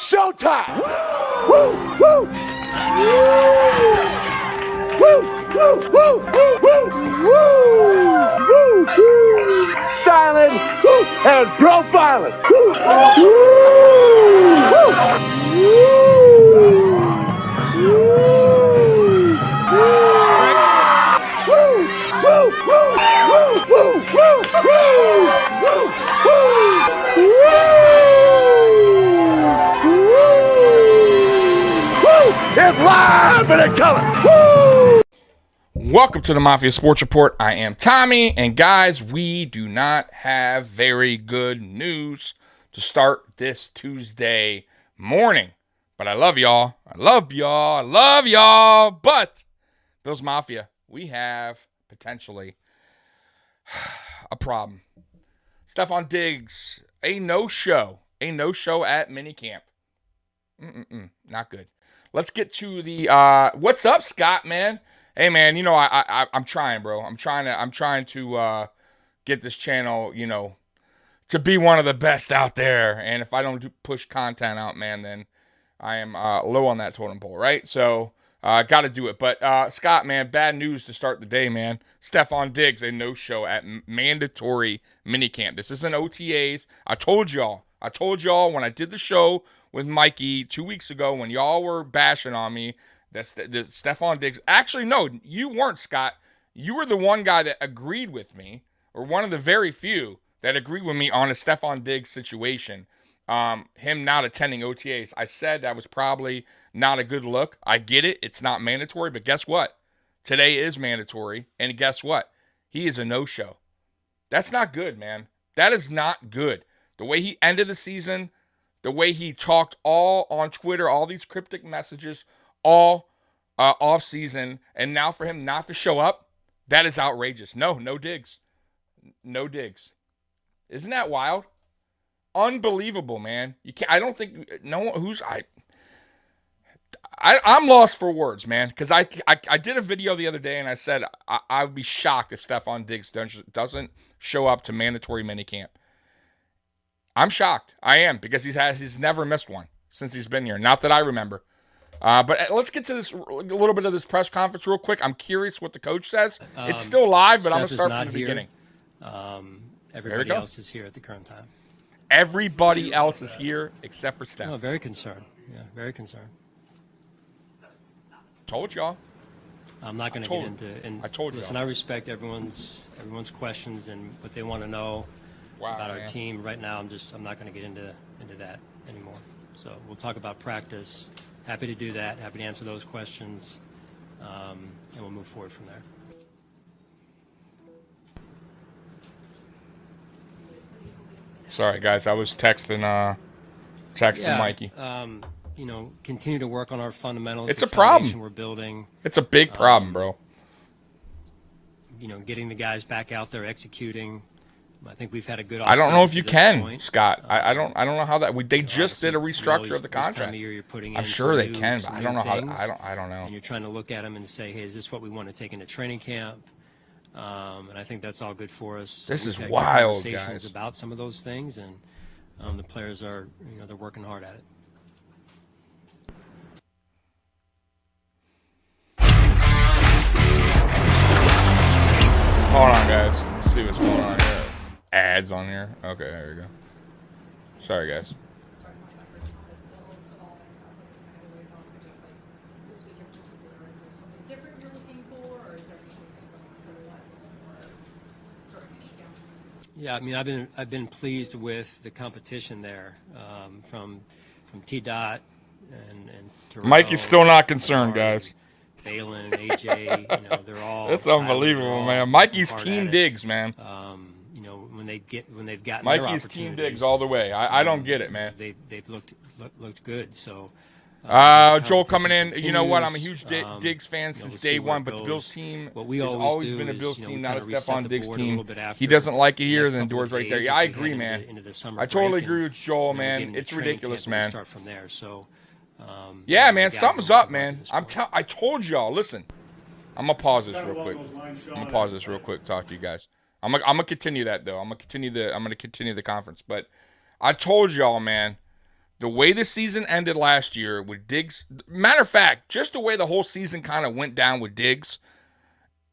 showtime! Woo! Woo! Woo! Woo! Woo! Woo! Woo! Woo! Silent and profiling. It's live and in color. Woo! Welcome to the Mafia Sports Report. I am Tommy, and guys, we do not have very good news to start this Tuesday morning. But I love y'all. I love y'all. I love y'all. But Bills Mafia, we have potentially a problem. Stefon Diggs, a no-show at minicamp. Not good. Let's get to the what's up, Scott, man? Hey, man, you know I'm trying, bro. I'm trying to get this channel, you know, to be one of the best out there. And if I don't push content out, man, then I am low on that totem pole, right? So got to do it. But Scott, man, bad news to start the day, man. Stefon Diggs, a no-show at mandatory minicamp. This isn't OTAs. I told y'all when I did the show with Mikey 2 weeks ago when y'all were bashing on me that Stefon Diggs. Actually, no, you weren't, Scott. You were the one guy that agreed with me, or one of the very few that agreed with me on a Stefon Diggs situation. Him not attending OTAs. I said that was probably not a good look. I get it. It's not mandatory, but guess what? Today is mandatory, and guess what? He is a no-show. That's not good, man. That is not good. The way he ended the season, the way he talked all on Twitter, all these cryptic messages, all off season, and now for him not to show up, that is outrageous. No Diggs. No Diggs. Isn't that wild? Unbelievable, man. You can't. I don't think no one who's I'm lost for words, man. Because I did a video the other day and I said I would be shocked if Stefon Diggs doesn't show up to mandatory minicamp. I'm shocked. I am, because he's never missed one since he's been here. Not that I remember. But let's get to this a little bit of this press conference real quick. I'm curious what the coach says. It's still live, but I'm going to start from the beginning. Everybody else is here at the current time. Everybody else is here except for Steph. No, very concerned. Yeah, very concerned. Told y'all. I'm not going to get into. And I told you. Listen, I respect everyone's questions and what they want to know about our team. Right now, I'm not going to get into that anymore. So we'll talk about practice. Happy to do that. Happy to answer those questions, and we'll move forward from there. Sorry, guys. I was texting Mikey. You know, continue to work on our fundamentals. It's a problem. We're building. It's a big problem, bro. You know, getting the guys back out there executing. I think we've had a good. I don't know if you can, Scott. I don't know how that. They just did a restructure of the contract. I'm sure they can, but I don't know how. I don't know. And you're trying to look at them and say, hey, is this what we want to take into training camp? And I think that's all good for us. This is wild, guys. About some of those things, and the players are, you know, they're working hard at it. Hold on, guys. Let's see what's going on here. Ads on here. Okay, there we go. Sorry, guys. Yeah, I mean, I've been pleased with the competition there, from T-Dot and Terrell, Mikey's still not concerned, guys. Balin, AJ, you know, they're all. That's unbelievable, man. Mikey's team Diggs, man. You know, when they've gotten Mikey's team Diggs all the way. I don't get it, man. They've looked good. So. Joel coming in. You know what? I'm a huge Diggs fan since day one, but the Bills team has always been a Bills team, not a Stefon Diggs team. He doesn't like it here, then door's right there. Yeah, I agree, man. I totally agree with Joel, man. It's ridiculous, man. Start from there. So. Yeah, man, something's up, man. I told y'all. Listen, I'm gonna pause this real quick. Talk to you guys. I'm gonna continue that though. I'm gonna continue the conference. But I told y'all, man, The way the season ended last year with Diggs, matter of fact, just the way the whole season kind of went down with Diggs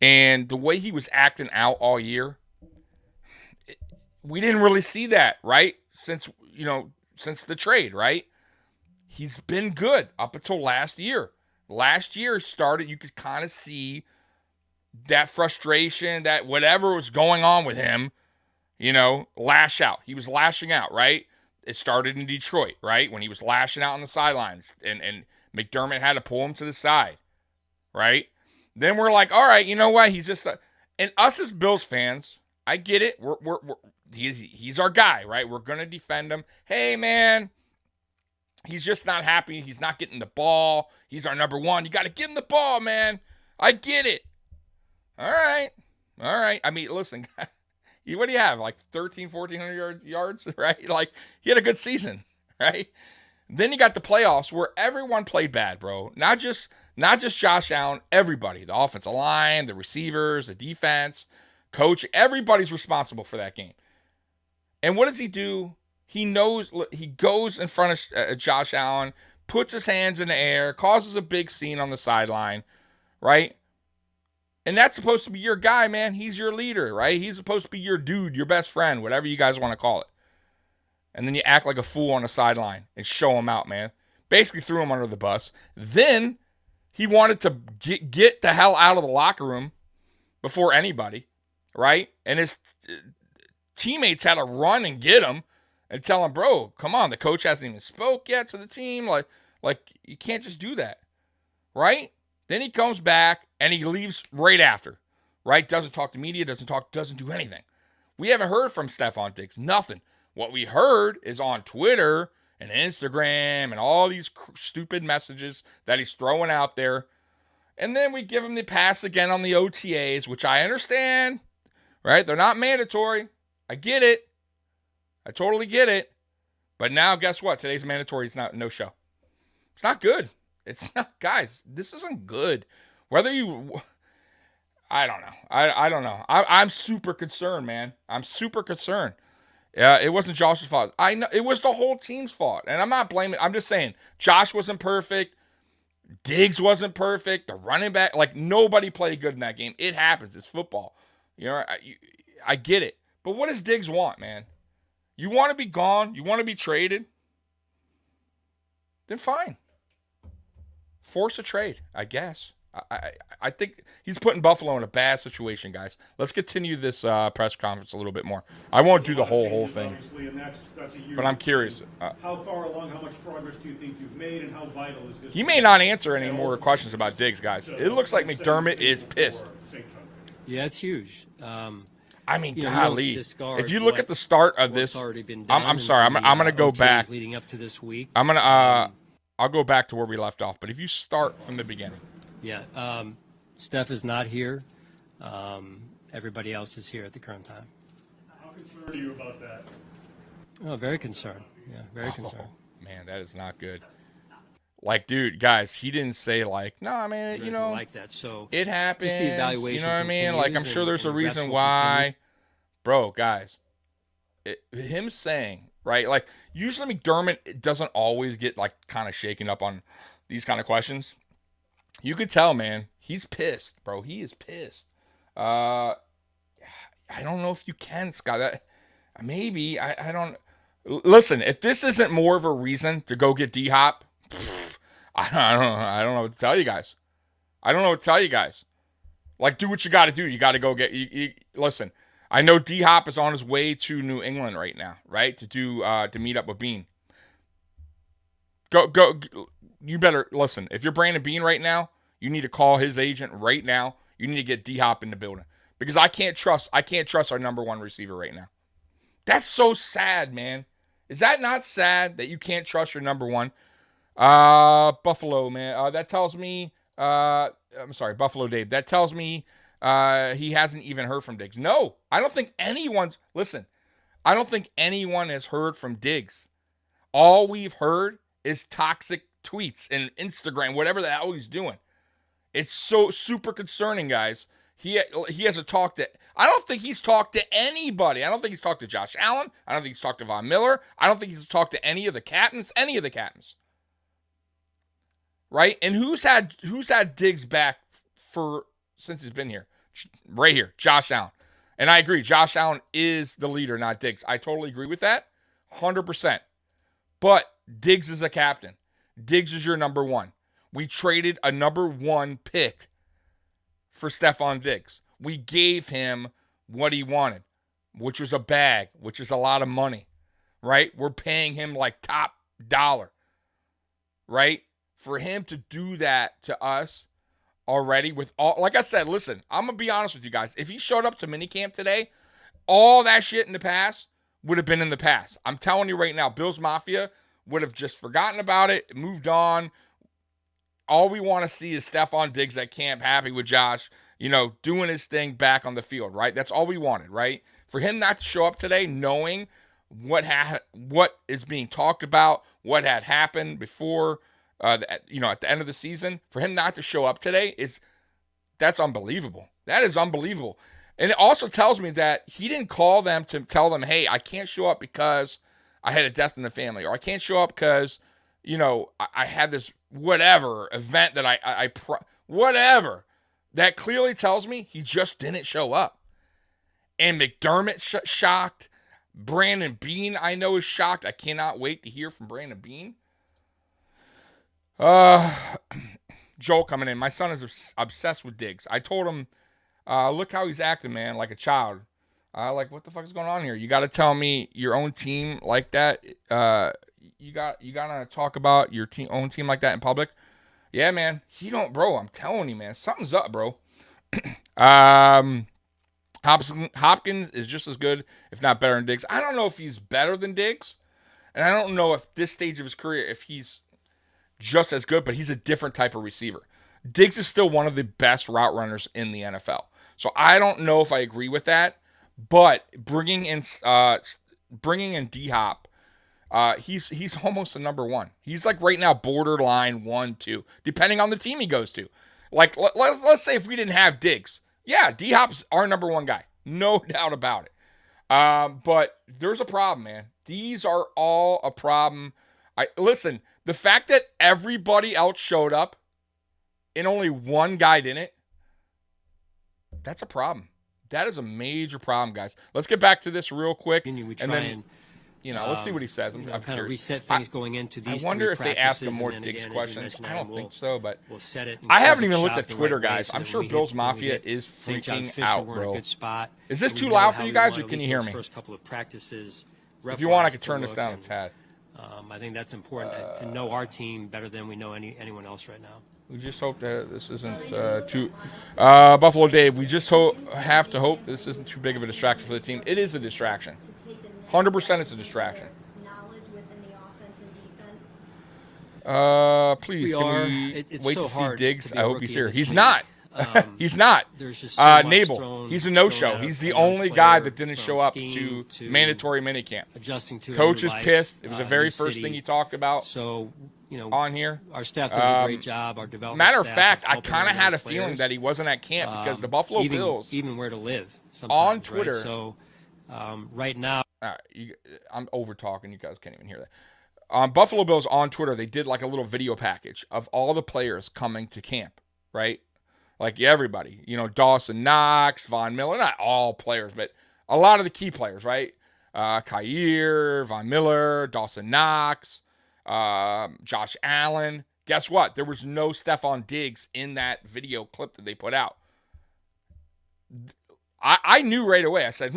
and the way he was acting out all year, we didn't really see that, right? Since the trade, right? He's been good up until last year. Last year started, you could kind of see that frustration, that whatever was going on with him, lash out. He was lashing out, right? It started in Detroit, right? When he was lashing out on the sidelines and McDermott had to pull him to the side, right? Then we're like, all right, you know what? He's just and us as Bills fans, I get it. He's our guy, right? We're going to defend him. Hey, man, he's just not happy. He's not getting the ball. He's our number one. You got to get him the ball, man. I get it. All right. I mean, listen, what do you have? Like 1,400 yards, right? Like, he had a good season, right? Then you got the playoffs where everyone played bad, bro. Not just Josh Allen, everybody. The offensive line, the receivers, the defense, coach, everybody's responsible for that game. And what does he do? He goes in front of Josh Allen, puts his hands in the air, causes a big scene on the sideline, right? And that's supposed to be your guy, man. He's your leader, right? He's supposed to be your dude, your best friend, whatever you guys want to call it. And then you act like a fool on the sideline and show him out, man. Basically threw him under the bus. Then he wanted to get the hell out of the locker room before anybody, right? And his teammates had to run and get him and tell him, bro, come on, the coach hasn't even spoke yet to the team. Like you can't just do that, right? Then he comes back and he leaves right after, right? Doesn't talk to media, doesn't do anything. We haven't heard from Stefon Diggs, nothing. What we heard is on Twitter and Instagram and all these stupid messages that he's throwing out there. And then we give him the pass again on the OTAs, which I understand, right? They're not mandatory. I get it. I totally get it. But now, guess what? Today's mandatory. It's no show. It's not good. It's not, guys, this isn't good. I don't know. I don't know. I'm super concerned, man. I'm super concerned. It wasn't Josh's fault. I know it was the whole team's fault. And I'm not blaming. I'm just saying Josh wasn't perfect. Diggs wasn't perfect. The running back, like nobody played good in that game. It happens. It's football. I get it. But what does Diggs want, man? You want to be gone? You want to be traded? Then fine. Force a trade, I guess. I think he's putting Buffalo in a bad situation, guys. Let's continue this press conference a little bit more. I won't do the whole thing, but I'm curious. How far along, how much progress do you think you've made, and how vital is this? He may not answer any more questions about Diggs, guys. It looks like McDermott is pissed. Yeah, it's huge. I mean, golly. If you look at the start of this, I'm sorry. I'm going to go back. Leading up to this week. I'll go back to where we left off. But if you start from the beginning. Yeah. Steph is not here. Everybody else is here at the current time. How concerned are you about that? Oh, very concerned. Yeah, very concerned. Man, that is not good. Like, dude, guys, he didn't say like, nah, man, like that. So it happens. the evaluation, you know what I mean? Like, I'm sure there's a reason why. Bro, guys, him saying, right? Like, usually McDermott doesn't always get like kind of shaken up on these kind of questions. You could tell, man, he's pissed, bro. He is pissed. I don't know if you can, Scott. Maybe I don't. Listen, if this isn't more of a reason to go get D-Hop, I don't know what to tell you guys. I don't know what to tell you guys. Like, do what you got to do. You got to go get. Listen, I know D-Hop is on his way to New England right now, right? To meet up with Bean. Go. You better listen. If you're Brandon Bean right now, you need to call his agent right now. You need to get D-Hop in the building because I can't trust our number one receiver right now. That's so sad, man. Is that not sad that you can't trust your number one? Buffalo, man. That tells me. I'm sorry, Buffalo Dave. That tells me he hasn't even heard from Diggs. No, I don't think anyone's. Listen, I don't think anyone has heard from Diggs. All we've heard is toxic tweets and Instagram, whatever the hell he's doing. It's so super concerning, guys. He hasn't talked to. I don't think he's talked to anybody. I don't think he's talked to Josh Allen. I don't think he's talked to Von Miller. I don't think he's talked to any of the captains. Right? And who's had Diggs back since he's been here? Right here, Josh Allen. And I agree, Josh Allen is the leader, not Diggs. I totally agree with that, 100%. But Diggs is a captain. Diggs is your number one. We traded a number one pick for Stefon Diggs. We gave him what he wanted, which was a bag, which is a lot of money, right? We're paying him like top dollar, right? For him to do that to us already with all, like I said, listen, I'm going to be honest with you guys. If he showed up to minicamp today, all that shit in the past would have been in the past. I'm telling you right now, Bills Mafia would have just forgotten about it, moved on. All we want to see is Stefon Diggs at camp, happy with Josh, doing his thing back on the field, right? That's all we wanted, right? For him not to show up today knowing what is being talked about, what had happened before, at the end of the season, for him not to show up today that's unbelievable. That is unbelievable. And it also tells me that he didn't call them to tell them, hey, I can't show up because I had a death in the family, or I can't show up because, I had this whatever event that whatever. That clearly tells me he just didn't show up. And McDermott shocked. Brandon Beane, I know, is shocked. I cannot wait to hear from Brandon Beane. Joel coming in. My son is obsessed with Diggs. I told him, look how he's acting, man, like a child. What the fuck is going on here? You got to tell me your own team like that. You got to talk about your own team like that in public. Yeah, man. Bro, I'm telling you, man. Something's up, bro. Hopkins is just as good, if not better than Diggs. I don't know if he's better than Diggs. And I don't know if this stage of his career, if he's just as good, but he's a different type of receiver. Diggs is still one of the best route runners in the NFL. So I don't know if I agree with that, but bringing in D-Hop, he's almost a number one. He's like right now borderline 1-2, depending on the team he goes to. Like let's say if we didn't have Diggs, yeah, D-Hop's our number one guy, no doubt about it. But there's a problem, man. These are all a problem. Listen, the fact that everybody else showed up and only one guy didn't, that's a problem. That is a major problem, guys. Let's get back to this real quick. Let's see what he says. I'm kind curious. of reset things going into these. I wonder if they ask him more Diggs questions. I don't think so, but I haven't even looked at Twitter, guys. I'm sure Bills Mafia is freaking out, bro. Is this too loud for you guys, or can you hear me? First couple of practices. If you want, I could turn this down a tad. I think that's important to know our team better than we know anyone else right now. We just hope that this isn't too Buffalo Dave. We just have to hope this isn't too big of a distraction for the team. It is a distraction. 100% it's a distraction. Please, can we wait to see Diggs? I hope he's here. He's not. He's not. Nabel, he's a no-show. He's the only guy that didn't show up to mandatory minicamp. Coach is pissed. It was the very first thing he talked about on here. Our staff does a great job. Our development matter of fact, I kind of had a feeling that he wasn't at camp because the Buffalo Bills, even where to live, on Twitter. Right? So right now, I'm over talking. You guys can't even hear that. Buffalo Bills on Twitter, they did like a little video package of all the players coming to camp, right? Like everybody, Dawson Knox, Von Miller, not all players, but a lot of the key players, right? Kyer, Von Miller, Dawson Knox, Josh Allen. Guess what? There was no Stefon Diggs in that video clip that they put out. I knew right away. I said,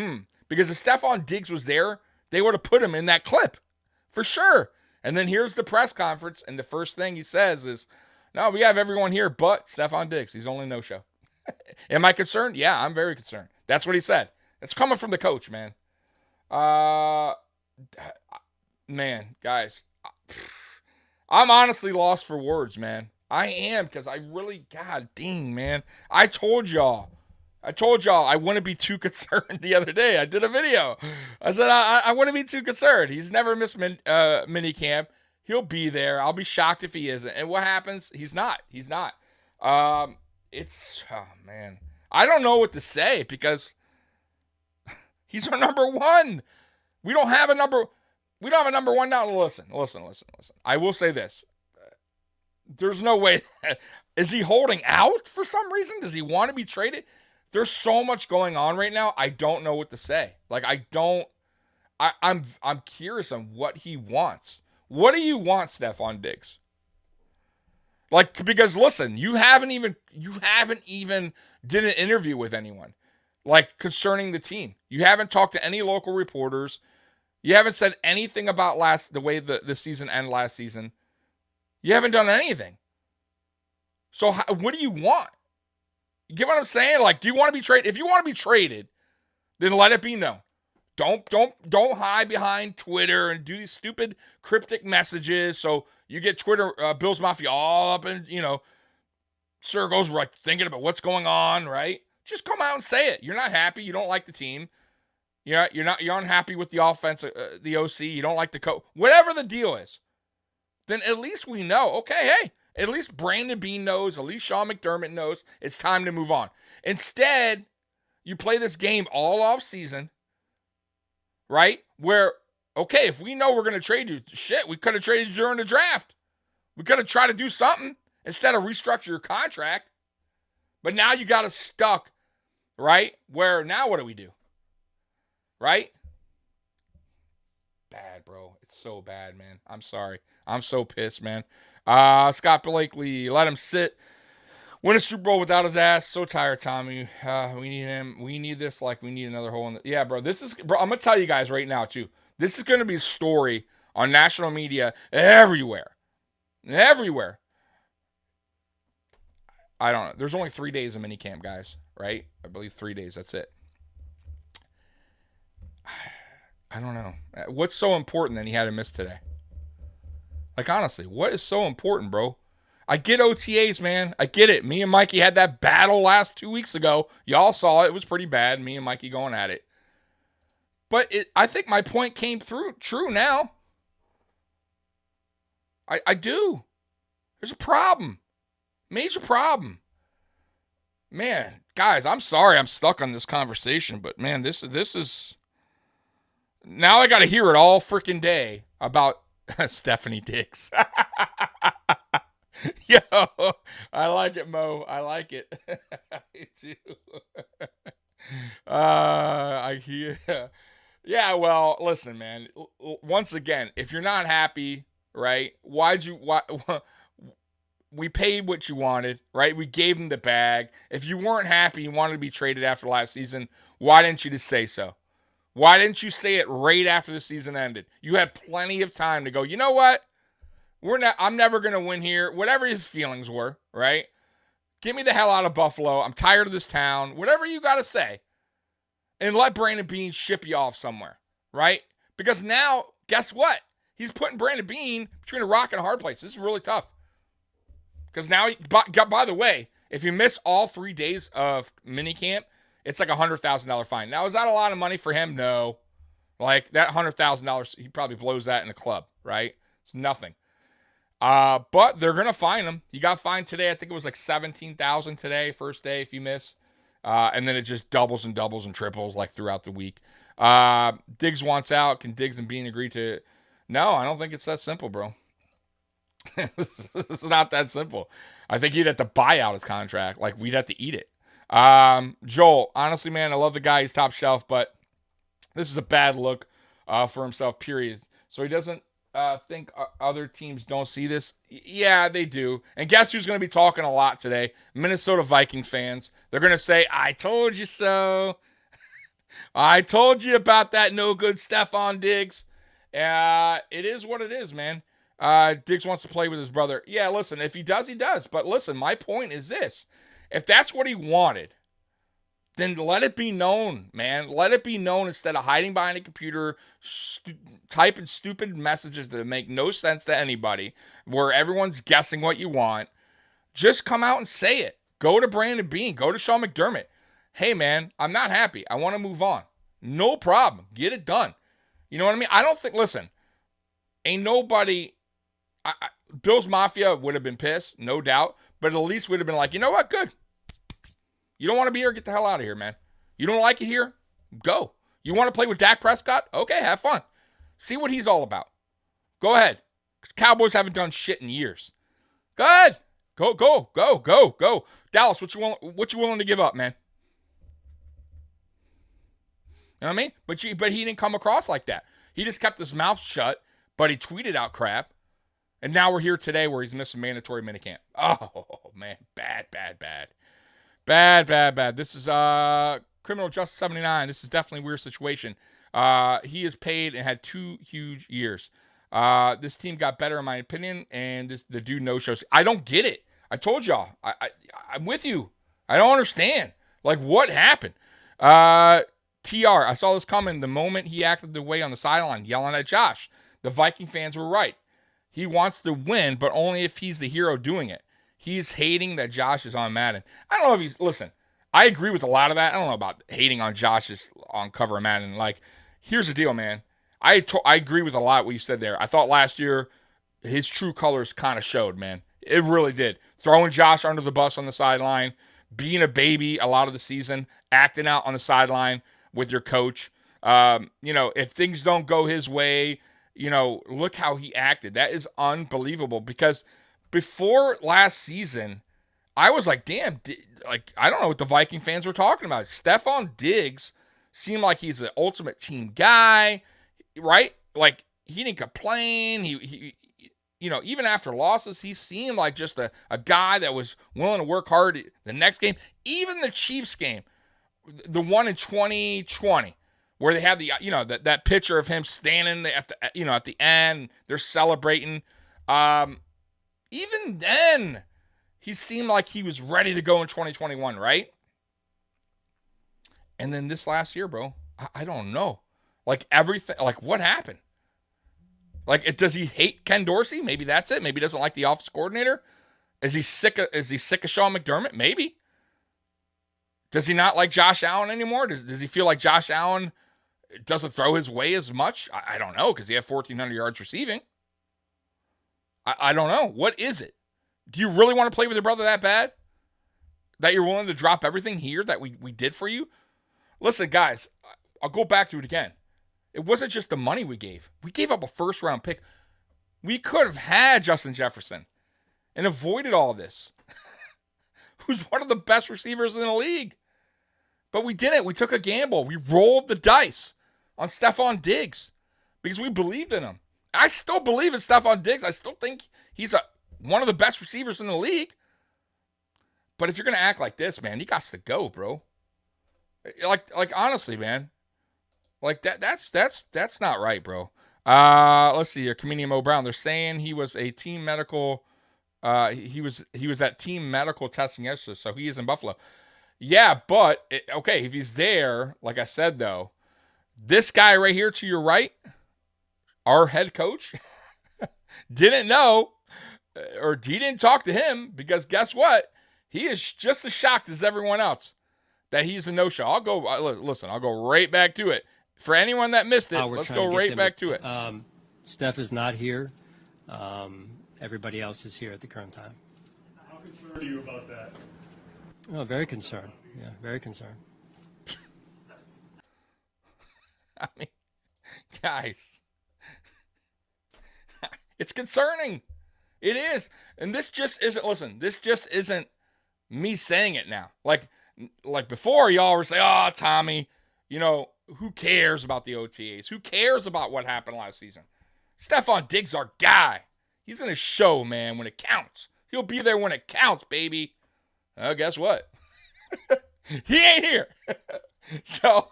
because if Stefon Diggs was there, they would have put him in that clip for sure. And then here's the press conference, and the first thing he says is, no, we have everyone here but Stefon Diggs. He's only no-show. Am I concerned? Yeah, I'm very concerned. That's what he said. It's coming from the coach, man. Man, guys, I'm honestly lost for words, man. I am, because I really, god dang, man. I told y'all I wouldn't be too concerned the other day. I did a video. I said I wouldn't be too concerned. He's never missed mini camp. He'll be there. I'll be shocked if he isn't. And what happens? He's not. Oh, man. I don't know what to say because he's our number one. We don't have a number one now. Listen. I will say this. There's no way. Is he holding out for some reason? Does he want to be traded? There's so much going on right now. I don't know what to say. Like, I'm curious on what he wants. What do you want, Stefon Diggs? Like, because listen, you haven't even did an interview with anyone, like, concerning the team. You haven't talked to any local reporters. You haven't said anything about the way the season ended last season. You haven't done anything. So what do you want? You get what I'm saying? Like, do you want to be traded? If you want to be traded, then let it be known. Don't hide behind Twitter and do these stupid cryptic messages. So you get Twitter, Bills Mafia all up in, circles, like thinking about what's going on, right? Just come out and say it. You're not happy. You don't like the team. You're unhappy with the offense, the OC. You don't like the coach. Whatever the deal is, then at least we know, okay, hey, at least Brandon Beane knows, at least Sean McDermott knows it's time to move on. Instead, you play this game all off season, right? Where, okay, if we know we're going to trade you, shit, we could have traded you during the draft. We could have tried to do something instead of restructure your contract. But now you got us stuck, right? Where now what do we do? Right? Bad, bro. It's so bad, man. I'm sorry. I'm so pissed, man. Scott Blakely, let him sit. Win a Super Bowl without his ass. So tired, Tommy. We need him. We need this like we need another hole in the... Yeah, bro. Bro, I'm going to tell you guys right now, too. This is going to be a story on national media everywhere. Everywhere. I don't know. There's only 3 days of minicamp, guys, right? I believe 3 days. That's it. I don't know. What's so important that he had to miss today? Like, honestly, what is so important, bro? I get OTAs, man. I get it. Me and Mikey had that battle last 2 weeks ago. Y'all saw it. It was pretty bad. Me and Mikey going at it. But I think my point came true now. I do. There's a problem. Major problem. Man, guys, I'm sorry I'm stuck on this conversation, but man, this is... Now I got to hear it all freaking day about Stephanie Diggs. Yo, I like it, Mo. I like it. I do. I hear. Yeah, well, listen, man. Once again, if you're not happy, right? Why we paid what you wanted, right? We gave them the bag. If you weren't happy, you wanted to be traded after last season, why didn't you just say so? Why didn't you say it right after the season ended? You had plenty of time to go, you know what? I'm never going to win here. Whatever his feelings were, right? Get me the hell out of Buffalo. I'm tired of this town. Whatever you got to say. And let Brandon Beane ship you off somewhere, right? Because now, guess what? He's putting Brandon Beane between a rock and a hard place. This is really tough. Because now, by the way, if you miss all 3 days of minicamp, it's like a $100,000 fine. Now, is that a lot of money for him? No. Like, that $100,000, he probably blows that in a club, right? It's nothing. But they're going to fine him. He got fined today. I think it was like $17,000 today, first day, if you miss. And then it just doubles and triples like throughout the week. Diggs wants out. Can Diggs and Beane agree to... No, I don't think it's that simple, bro. It's not that simple. I think he'd have to buy out his contract. Like, we'd have to eat it. Joel, honestly, man, I love the guy. He's top shelf, but this is a bad look for himself, period. So he doesn't think other teams don't see this. Yeah, they do. And guess who's going to be talking a lot today? Minnesota Vikings fans. They're going to say, I told you so. I told you about that no good Stefon Diggs. It is what it is, man. Diggs wants to play with his brother. Yeah, listen, if he does, he does. But listen, my point is this. If that's what he wanted, then let it be known, man. Let it be known instead of hiding behind a computer, typing stupid messages that make no sense to anybody, where everyone's guessing what you want. Just come out and say it. Go to Brandon Beane. Go to Sean McDermott. Hey, man, I'm not happy. I want to move on. No problem. Get it done. You know what I mean? I don't think, listen, ain't nobody, Bills Mafia would have been pissed, no doubt, but at least would have been like, you know what, good. You don't want to be here? Get the hell out of here, man. You don't like it here? Go. You want to play with Dak Prescott? Okay, have fun. See what he's all about. Go ahead. Because Cowboys haven't done shit in years. Go ahead. Go. Dallas, what you willing to give up, man? You know what I mean? But he didn't come across like that. He just kept his mouth shut, but he tweeted out crap. And now we're here today where he's missing mandatory minicamp. Oh, man. Bad. This is Criminal Justice 79. This is definitely a weird situation. He is paid and had 2 huge years. This team got better, in my opinion, and the dude no-shows. I don't get it. I told y'all. I'm with you. I don't understand. Like, what happened? TR, I saw this coming the moment he acted the way on the sideline, yelling at Josh. The Viking fans were right. He wants to win, but only if he's the hero doing it. He's hating that Josh is on Madden. I don't know if he's... Listen, I agree with a lot of that. I don't know about hating on Josh's on cover of Madden. Like, here's the deal, man. I agree with a lot of what you said there. I thought last year his true colors kind of showed, man. It really did. Throwing Josh under the bus on the sideline, being a baby a lot of the season, acting out on the sideline with your coach. If things don't go his way, look how he acted. That is unbelievable because before last season, I was like, damn, I don't know what the Viking fans were talking about. Stefon Diggs seemed like he's the ultimate team guy, right? Like, he didn't complain. He even after losses, he seemed like just a guy that was willing to work hard the next game. Even the Chiefs game, the one in 2020, where they had the that picture of him standing at the end, they're celebrating. Even then, he seemed like he was ready to go in 2021, right? And then this last year, bro, I don't know. Like, everything, like, what happened? Like, does he hate Ken Dorsey? Maybe that's it. Maybe he doesn't like the offense coordinator. Is he sick of Sean McDermott? Maybe. Does he not like Josh Allen anymore? Does he feel like Josh Allen doesn't throw his way as much? I don't know, because he had 1,400 yards receiving. I don't know. What is it? Do you really want to play with your brother that bad? That you're willing to drop everything here that we did for you? Listen, guys, I'll go back to it again. It wasn't just the money we gave. We gave up a first-round pick. We could have had Justin Jefferson and avoided all this. Who's one of the best receivers in the league. But we didn't. We took a gamble. We rolled the dice on Stefon Diggs because we believed in him. I still believe in Stefon Diggs. I still think he's one of the best receivers in the league. But if you're going to act like this, man, he got to go, bro. Like honestly, man. Like that's not right, bro. Let's see here. Comedian Mo Brown. They're saying he was a team medical. He was at team medical testing yesterday, so he is in Buffalo. Yeah, but okay, if he's there, like I said though, this guy right here to your right, our head coach, didn't know, or he didn't talk to him because guess what? He is just as shocked as everyone else that he's a no-show. I'll go right back to it. For anyone that missed it, let's go right back to it. Steph is not here. Everybody else is here at the current time. How concerned are you about that? Oh, very concerned. Yeah, very concerned. I mean, guys, it's concerning. It is. And this just isn't me saying it now. Like before, y'all were saying, oh, Tommy, who cares about the OTAs? Who cares about what happened last season? Stefon Diggs, our guy. He's going to show, man, when it counts. He'll be there when it counts, baby. Guess what? He ain't here. So,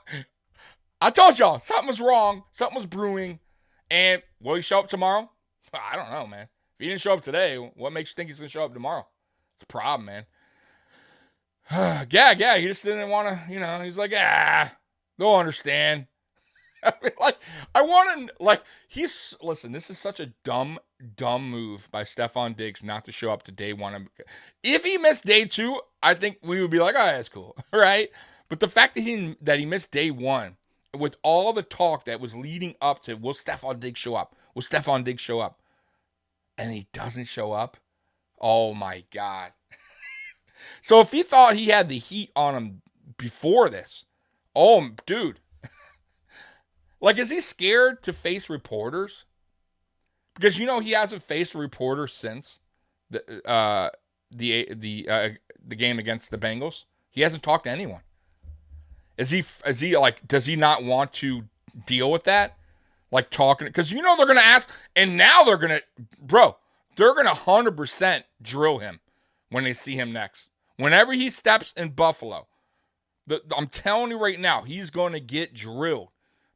I told y'all, something was wrong. Something was brewing. And will he show up tomorrow? I don't know, man. If he didn't show up today, what makes you think he's going to show up tomorrow? It's a problem, man. Yeah, he just didn't want to, he's like, they'll understand. I mean, listen, this is such a dumb move by Stefon Diggs not to show up to day one. If he missed day two, I think we would be like, oh, that's cool, right? But the fact that he missed day one, with all the talk that was leading up to, will Stefon Diggs show up? Will Stefon Diggs show up? And he doesn't show up? Oh, my God. So if he thought he had the heat on him before this, oh, dude. Like, is he scared to face reporters? Because he hasn't faced a reporter since the game against the Bengals. He hasn't talked to anyone. Is he like? Does he not want to deal with that? Like talking, because they're gonna ask, and now they're gonna 100% drill him when they see him next. Whenever he steps in Buffalo, I'm telling you right now, he's going to get drilled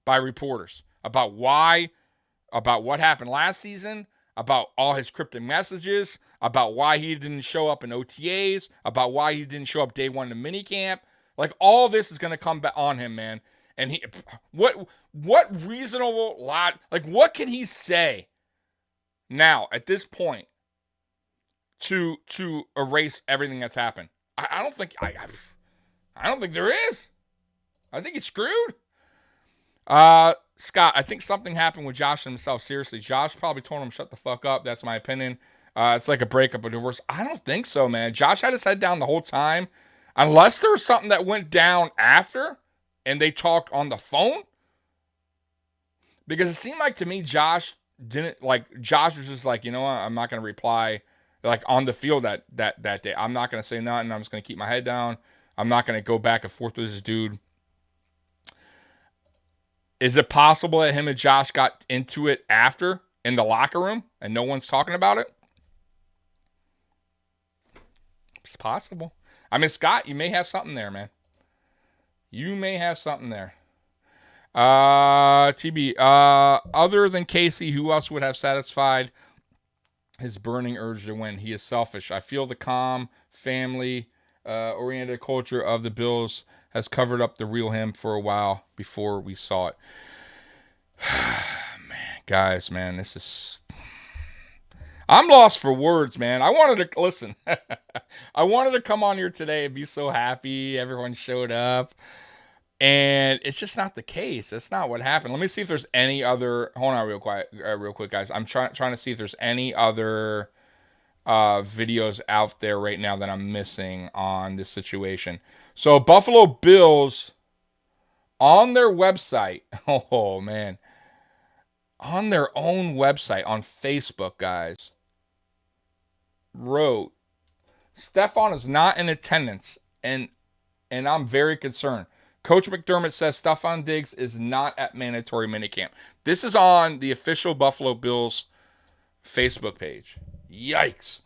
by reporters about what happened last season, about all his cryptic messages, about why he didn't show up in OTAs, about why he didn't show up day one in minicamp. Like, all this is going to come back on him, man. And what reasonable lot, like, what can he say now at this point to erase everything that's happened? I don't think there is. I think he's screwed. Scott, I think something happened with Josh himself. Seriously, Josh probably told him shut the fuck up. That's my opinion. It's like a breakup or divorce. I don't think so, man. Josh had his head down the whole time. Unless there was something that went down after and they talked on the phone. Because it seemed like to me Josh was just like, you know what, I'm not going to reply like on the field that day. I'm not going to say nothing. I'm just going to keep my head down. I'm not going to go back and forth with this dude. Is it possible that him and Josh got into it after in the locker room and no one's talking about it? It's possible. I mean, Scott, you may have something there, man. You may have something there. TB, other than Casey, who else would have satisfied his burning urge to win? He is selfish. I feel the calm, family-oriented culture of the Bills has covered up the real him for a while before we saw it. Man, this is... I'm lost for words, man. I wanted to... Listen, I wanted to come on here today and be so happy. Everyone showed up. And it's just not the case. That's not what happened. Let me see if there's any other... Hold on real quick, guys. I'm trying to see if there's any other videos out there right now that I'm missing on this situation. So Buffalo Bills on their website, oh man, on their own website on Facebook, guys, wrote, Stefon is not in attendance, and I'm very concerned. Coach McDermott says Stefon Diggs is not at mandatory minicamp. This is on the official Buffalo Bills Facebook page. Yikes.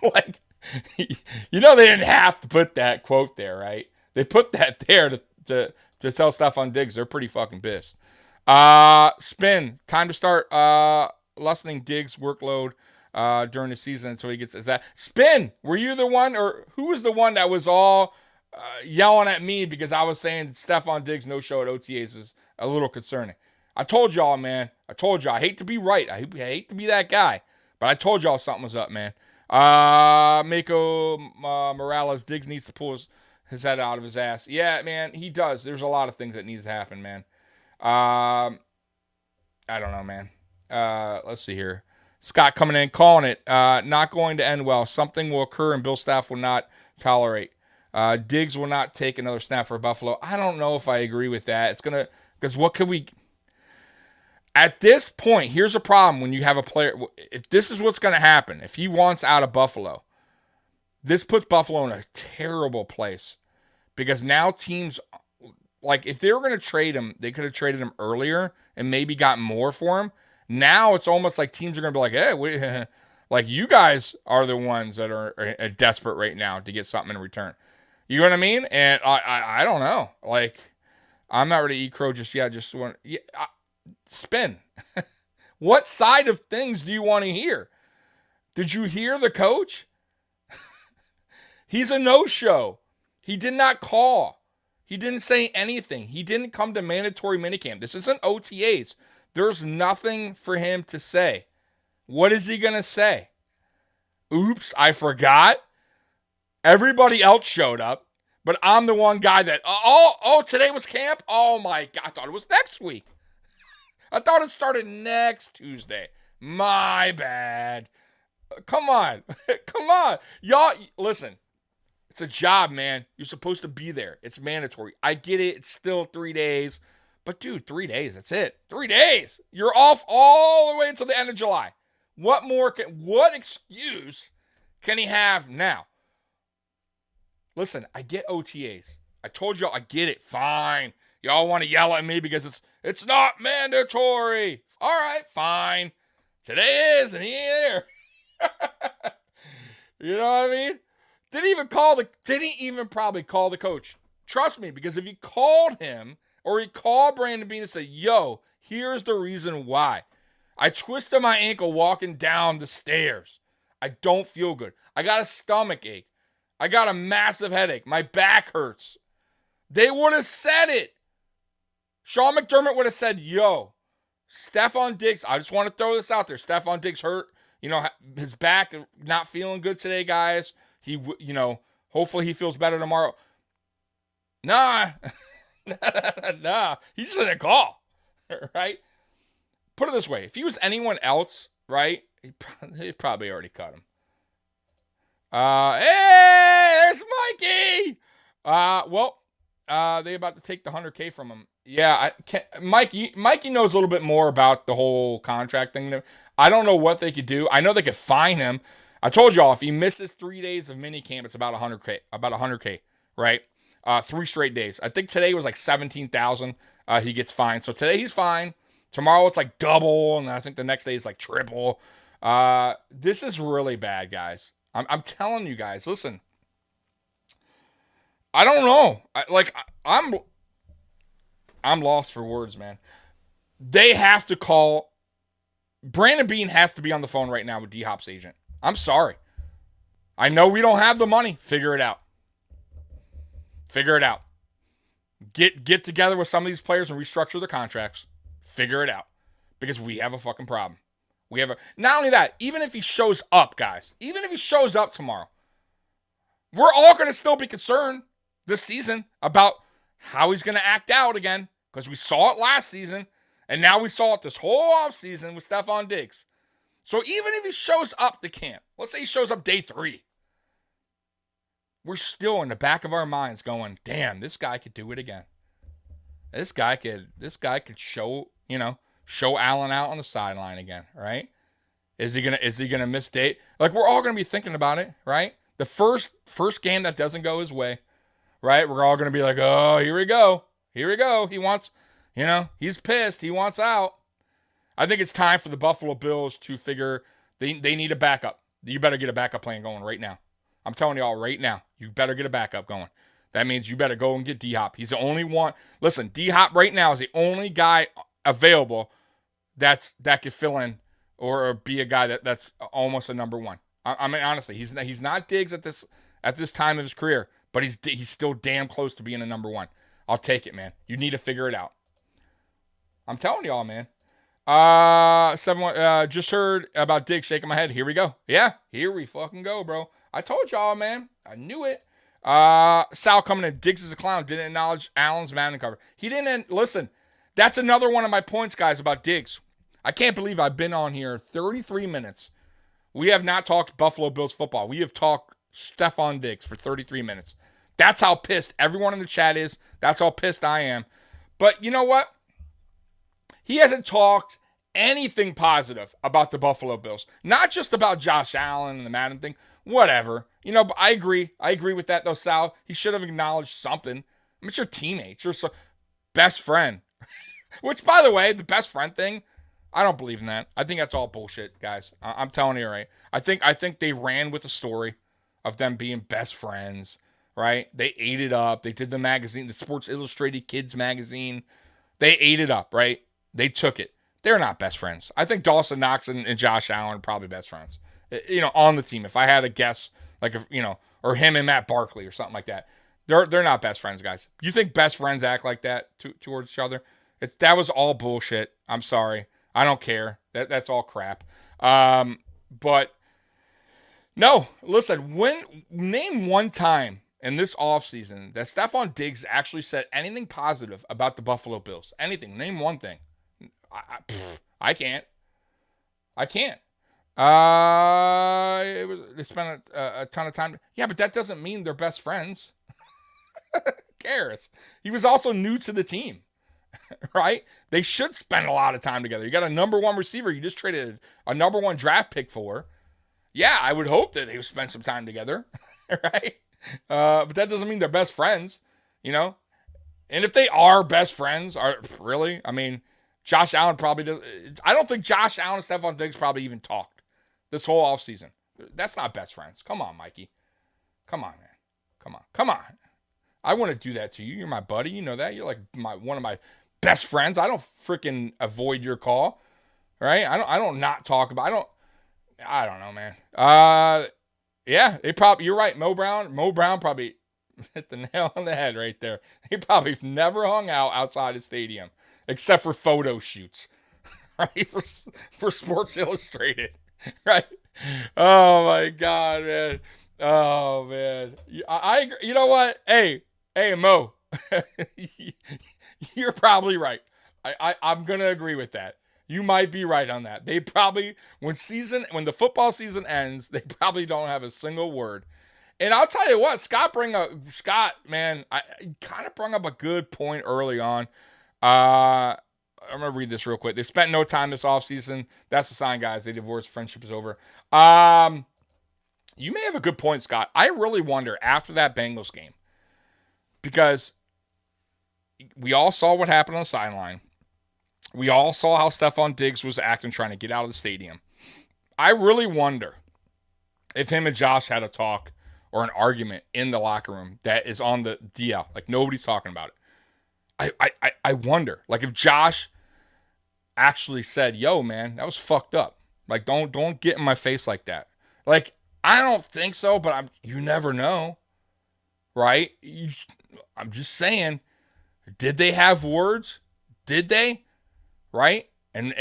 Like, they didn't have to put that quote there, right? They put that there to tell Stefon Diggs they're pretty fucking pissed. Spin. Time to start lessening Diggs' workload during the season until he gets... Is that... Spin! Were you the one, or who was the one that was all yelling at me because I was saying Stefon Diggs' no-show at OTAs is a little concerning? I told y'all, man. I told y'all. I hate to be right. I hate to be that guy. But I told y'all something was up, man. Mako Morales, Diggs needs to pull his head out of his ass. Yeah, man, he does. There's a lot of things that needs to happen, man. I don't know, man. Let's see here. Scott coming in, calling it. Not going to end well. Something will occur and Bill staff will not tolerate. Diggs will not take another snap for Buffalo. I don't know if I agree with that. It's going to, because what could we... At this point, here's a problem when you have a player. If this is what's going to happen, if he wants out of Buffalo, this puts Buffalo in a terrible place. Because now teams, like, if they were going to trade him, they could have traded him earlier and maybe got more for him. Now it's almost like teams are going to be like, hey, like, you guys are the ones that are desperate right now to get something in return. You know what I mean? And I don't know. Like, I'm not ready to eat crow just yet. Just want spin. What side of things do you want to hear? Did you hear the coach? He's a no-show. He did not call. He didn't say anything. He didn't come to mandatory minicamp. This isn't OTAs. There's nothing for him to say. What is he going to say? Oops, I forgot. Everybody else showed up, but I'm the one guy that, today was camp? Oh my God, I thought it was next week. I thought it started next Tuesday. My bad. Come on. Come on. Y'all, listen. It's a job, man. You're supposed to be there. It's mandatory. I get it. It's still 3 days. But, dude, 3 days. That's it. 3 days. You're off all the way until the end of July. What excuse can he have now? Listen, I get OTAs. I told y'all I get it. Fine. Y'all want to yell at me because it's not mandatory. All right, fine. Today is, and he ain't there. You know what I mean? Didn't even probably call the coach. Trust me, because if he called him or he called Brandon Beane and said, yo, here's the reason why. I twisted my ankle walking down the stairs. I don't feel good. I got a stomach ache. I got a massive headache. My back hurts. They would have said it. Sean McDermott would have said, yo, Stefon Diggs, I just want to throw this out there. Stefon Diggs hurt. His back not feeling good today, guys. Hopefully he feels better tomorrow. Nah. Nah. He just didn't call. Right? Put it this way. If he was anyone else, right, he'd probably already cut him. Hey, there's Mikey. They about to take the $100K from him. Yeah, Mikey knows a little bit more about the whole contract thing. I don't know what they could do. I know they could fine him. I told y'all if he misses 3 days of minicamp, it's about $100K, right? 3 straight days. I think today was like 17,000. He gets fined. So today he's fine. Tomorrow it's like double, and I think the next day is like triple. This is really bad, guys. I'm telling you guys. Listen, I don't know. I'm lost for words, man. They have to call. Brandon Beane has to be on the phone right now with D-Hop's agent. I'm sorry. I know we don't have the money. Figure it out. Figure it out. Get together with some of these players and restructure their contracts. Figure it out. Because we have a fucking problem. Not only that, even if he shows up, guys, even if he shows up tomorrow, we're all going to still be concerned this season about how he's going to act out again, because we saw it last season, and now we saw it this whole offseason with Stefon Diggs. So even if he shows up to camp, let's say he shows up day 3, we're still in the back of our minds going, damn, this guy could do it again. This guy could show Allen out on the sideline again, right? Is he gonna miss date? Like, we're all gonna be thinking about it, right? The first game that doesn't go his way, right? We're all gonna be like, oh, here we go. He wants, he's pissed. He wants out. I think it's time for the Buffalo Bills to figure they need a backup. You better get a backup plan going right now. I'm telling y'all right now, you better get a backup going. That means you better go and get D-Hop. He's the only one. Listen, D-Hop right now is the only guy available that could fill in or be a guy that's almost a number one. I mean, honestly, he's not Diggs at this time of his career, but he's still damn close to being a number one. I'll take it, man. You need to figure it out. I'm telling y'all, man. Just heard about Diggs, shaking my head. Here we go. Yeah, here we fucking go, bro. I told y'all, man. I knew it. Sal coming in. Diggs is a clown. Didn't acknowledge Allen's Madden cover. He didn't. Listen, that's another one of my points, guys, about Diggs. I can't believe I've been on here 33 minutes. We have not talked Buffalo Bills football. We have talked Stefon Diggs for 33 minutes. That's how pissed everyone in the chat is. That's how pissed I am. But you know what? He hasn't talked anything positive about the Buffalo Bills. Not just about Josh Allen and the Madden thing. Whatever. But I agree. I agree with that, though, Sal. He should have acknowledged something. I mean, it's your teammate. It's your best friend. Which, by the way, the best friend thing, I don't believe in that. I think that's all bullshit, guys. I'm telling you, right? I think they ran with the story of them being best friends, right? They ate it up. They did the magazine, the Sports Illustrated Kids magazine. They ate it up, right? They took it. They're not best friends. I think Dawson Knox and Josh Allen are probably best friends. On the team. If I had a guess, or him and Matt Barkley or something like that. They're not best friends, guys. You think best friends act like that towards each other? That was all bullshit. I'm sorry. I don't care. That's all crap. But no, listen, name one time in this offseason that Stefon Diggs actually said anything positive about the Buffalo Bills. Anything. Name one thing. I can't. They spent a ton of time. Yeah, but that doesn't mean they're best friends. Who cares? He was also new to the team, right? They should spend a lot of time together. You got a number 1 receiver you just traded a number 1 draft pick for. Yeah, I would hope that they would spend some time together, right? But that doesn't mean they're best friends, you know? And if they are best friends, really? I mean, Josh Allen probably does. I don't think Josh Allen and Stefon Diggs probably even talked this whole offseason. That's not best friends. Come on, Mikey. Come on, man. Come on. I want to do that to you. You're my buddy. You know that. You're like one of my best friends. I don't freaking avoid your call, right? I don't not talk about. I don't know, man. Yeah, you're right. Mo Brown probably hit the nail on the head right there. He probably never hung out outside the stadium except for photo shoots, right? For Sports Illustrated, right? Oh my God, man. Oh man. I agree. You know what? Hey, Mo, you're probably right. I'm gonna agree with that. You might be right on that. They probably, when the football season ends, they probably don't have a single word. And I'll tell you what, Scott, man, I kind of brought up a good point early on. I'm going to read this real quick. They spent no time this offseason. That's the sign, guys. They divorced. Friendship is over. You may have a good point, Scott. I really wonder after that Bengals game, because we all saw what happened on the sideline. We all saw how Stefon Diggs was acting, trying to get out of the stadium. I really wonder if him and Josh had a talk or an argument in the locker room that is on the DL. Like, nobody's talking about it. I wonder. Like, if Josh actually said, yo, man, that was fucked up. Like, don't get in my face like that. Like, I don't think so, but you never know. Right? I'm just saying, did they have words? Did they? Right? And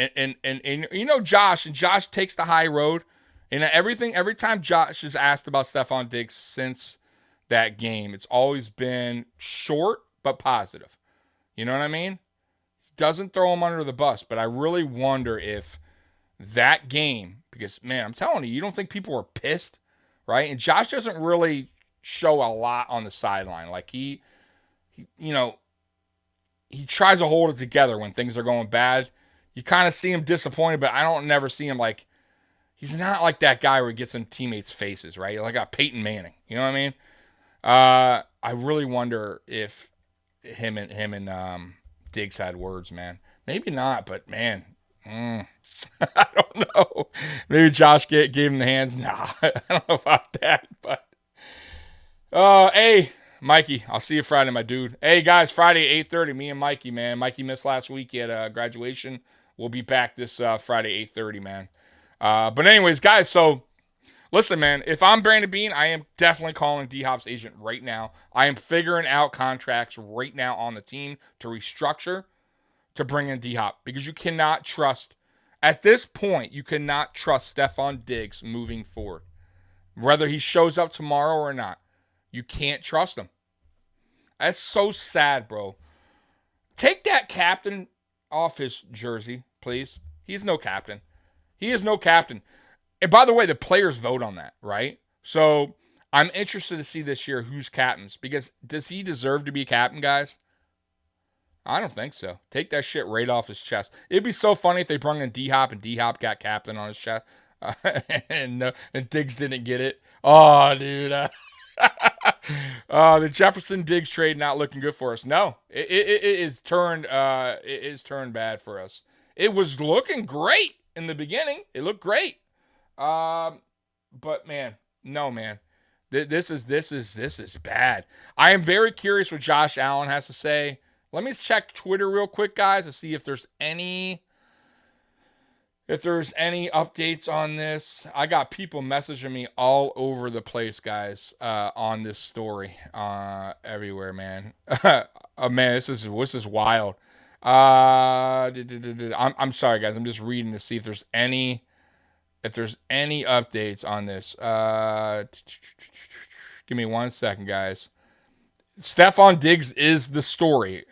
you know Josh takes the high road. And every time Josh is asked about Stefon Diggs since that game, it's always been short but positive. You know what I mean? He doesn't throw him under the bus, but I really wonder if that game, because, man, I'm telling you don't think people were pissed, right? And Josh doesn't really show a lot on the sideline. Like, he tries to hold it together when things are going bad. You kind of see him disappointed, but I don't never see him like, he's not like that guy where he gets in teammates' faces, right? Like a Peyton Manning. You know what I mean? I really wonder if him and Diggs had words, man. Maybe not, but man, I don't know. Maybe Josh gave him the hands. Nah, I don't know about that, but hey, Mikey, I'll see you Friday, my dude. Hey, guys, Friday, 8:30, me and Mikey, man. Mikey missed last week. He had graduation. We'll be back this Friday, 8:30, man. But anyways, guys, so listen, man, if I'm Brandon Beane, I am definitely calling D-Hop's agent right now. I am figuring out contracts right now on the team to restructure to bring in D-Hop, because you cannot trust, at this point, you cannot trust Stefon Diggs moving forward. Whether he shows up tomorrow or not, you can't trust him. That's so sad, bro. Take that captain off his jersey, please. He's no captain. He is no captain. And by the way, the players vote on that, right? So I'm interested to see this year who's captains, because does he deserve to be captain, guys? I don't think so. Take that shit right off his chest. It'd be so funny if they brought in D-Hop and D-Hop got captain on his chest and Diggs didn't get it. Oh, dude. The Jefferson Diggs trade not looking good for us. No, it is turned bad for us. It was looking great in the beginning. It looked great. But man, no, man. This is bad. I am very curious what Josh Allen has to say. Let me check Twitter real quick, guys, to see if there's any updates on this. I got people messaging me all over the place, guys, on this story, everywhere, man. Oh man, this is wild. I'm sorry, guys. I'm just reading to see if there's any updates on this. Give me 1 second, guys. Stefon Diggs is the story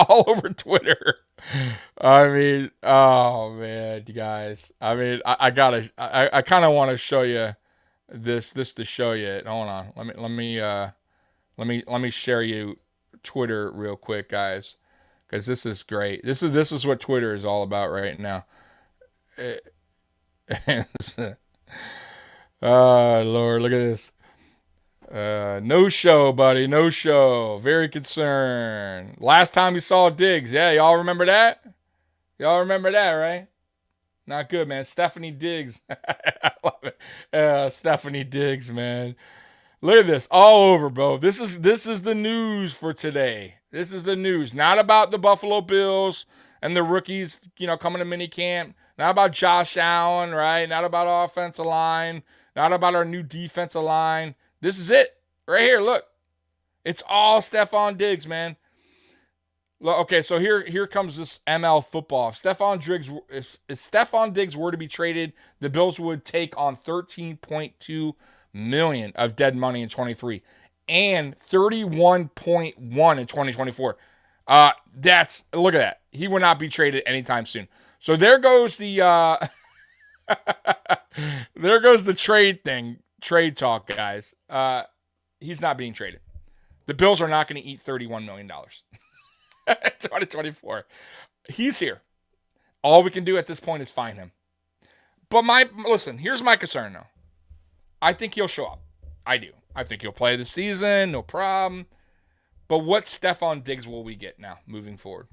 all over Twitter. I mean, oh man, you guys. I mean, I kind of want to show you this to show you. Hold on. Let me share you Twitter real quick, guys, because this is great. This is what Twitter is all about right now. Oh Lord, look at this. No show, buddy. No show. Very concerned. Last time we saw Diggs. Yeah, y'all remember that? Y'all remember that, right? Not good, man. Stephanie Diggs. I love it. Stephanie Diggs, man. Look at this. All over, bro. This is the news for today. This is the news. Not about the Buffalo Bills and the rookies, coming to minicamp. Not about Josh Allen, right? Not about offensive line. Not about our new defensive line. This is it. Right here, look. It's all Stefon Diggs, man. Look, okay, so here comes this ML football. If Stefon Diggs were to be traded, the Bills would take on $13.2 million of dead money in 23 and 31.1 in 2024. Look at that. He will not be traded anytime soon. So there goes the there goes the trade talk, guys. He's not being traded. The Bills are not going to eat $31 million. 2024. He's here. All we can do at this point is find him. But listen, here's my concern though. I think he'll show up. I do. I think he'll play the season, no problem. But what Stefon Diggs will we get now moving forward?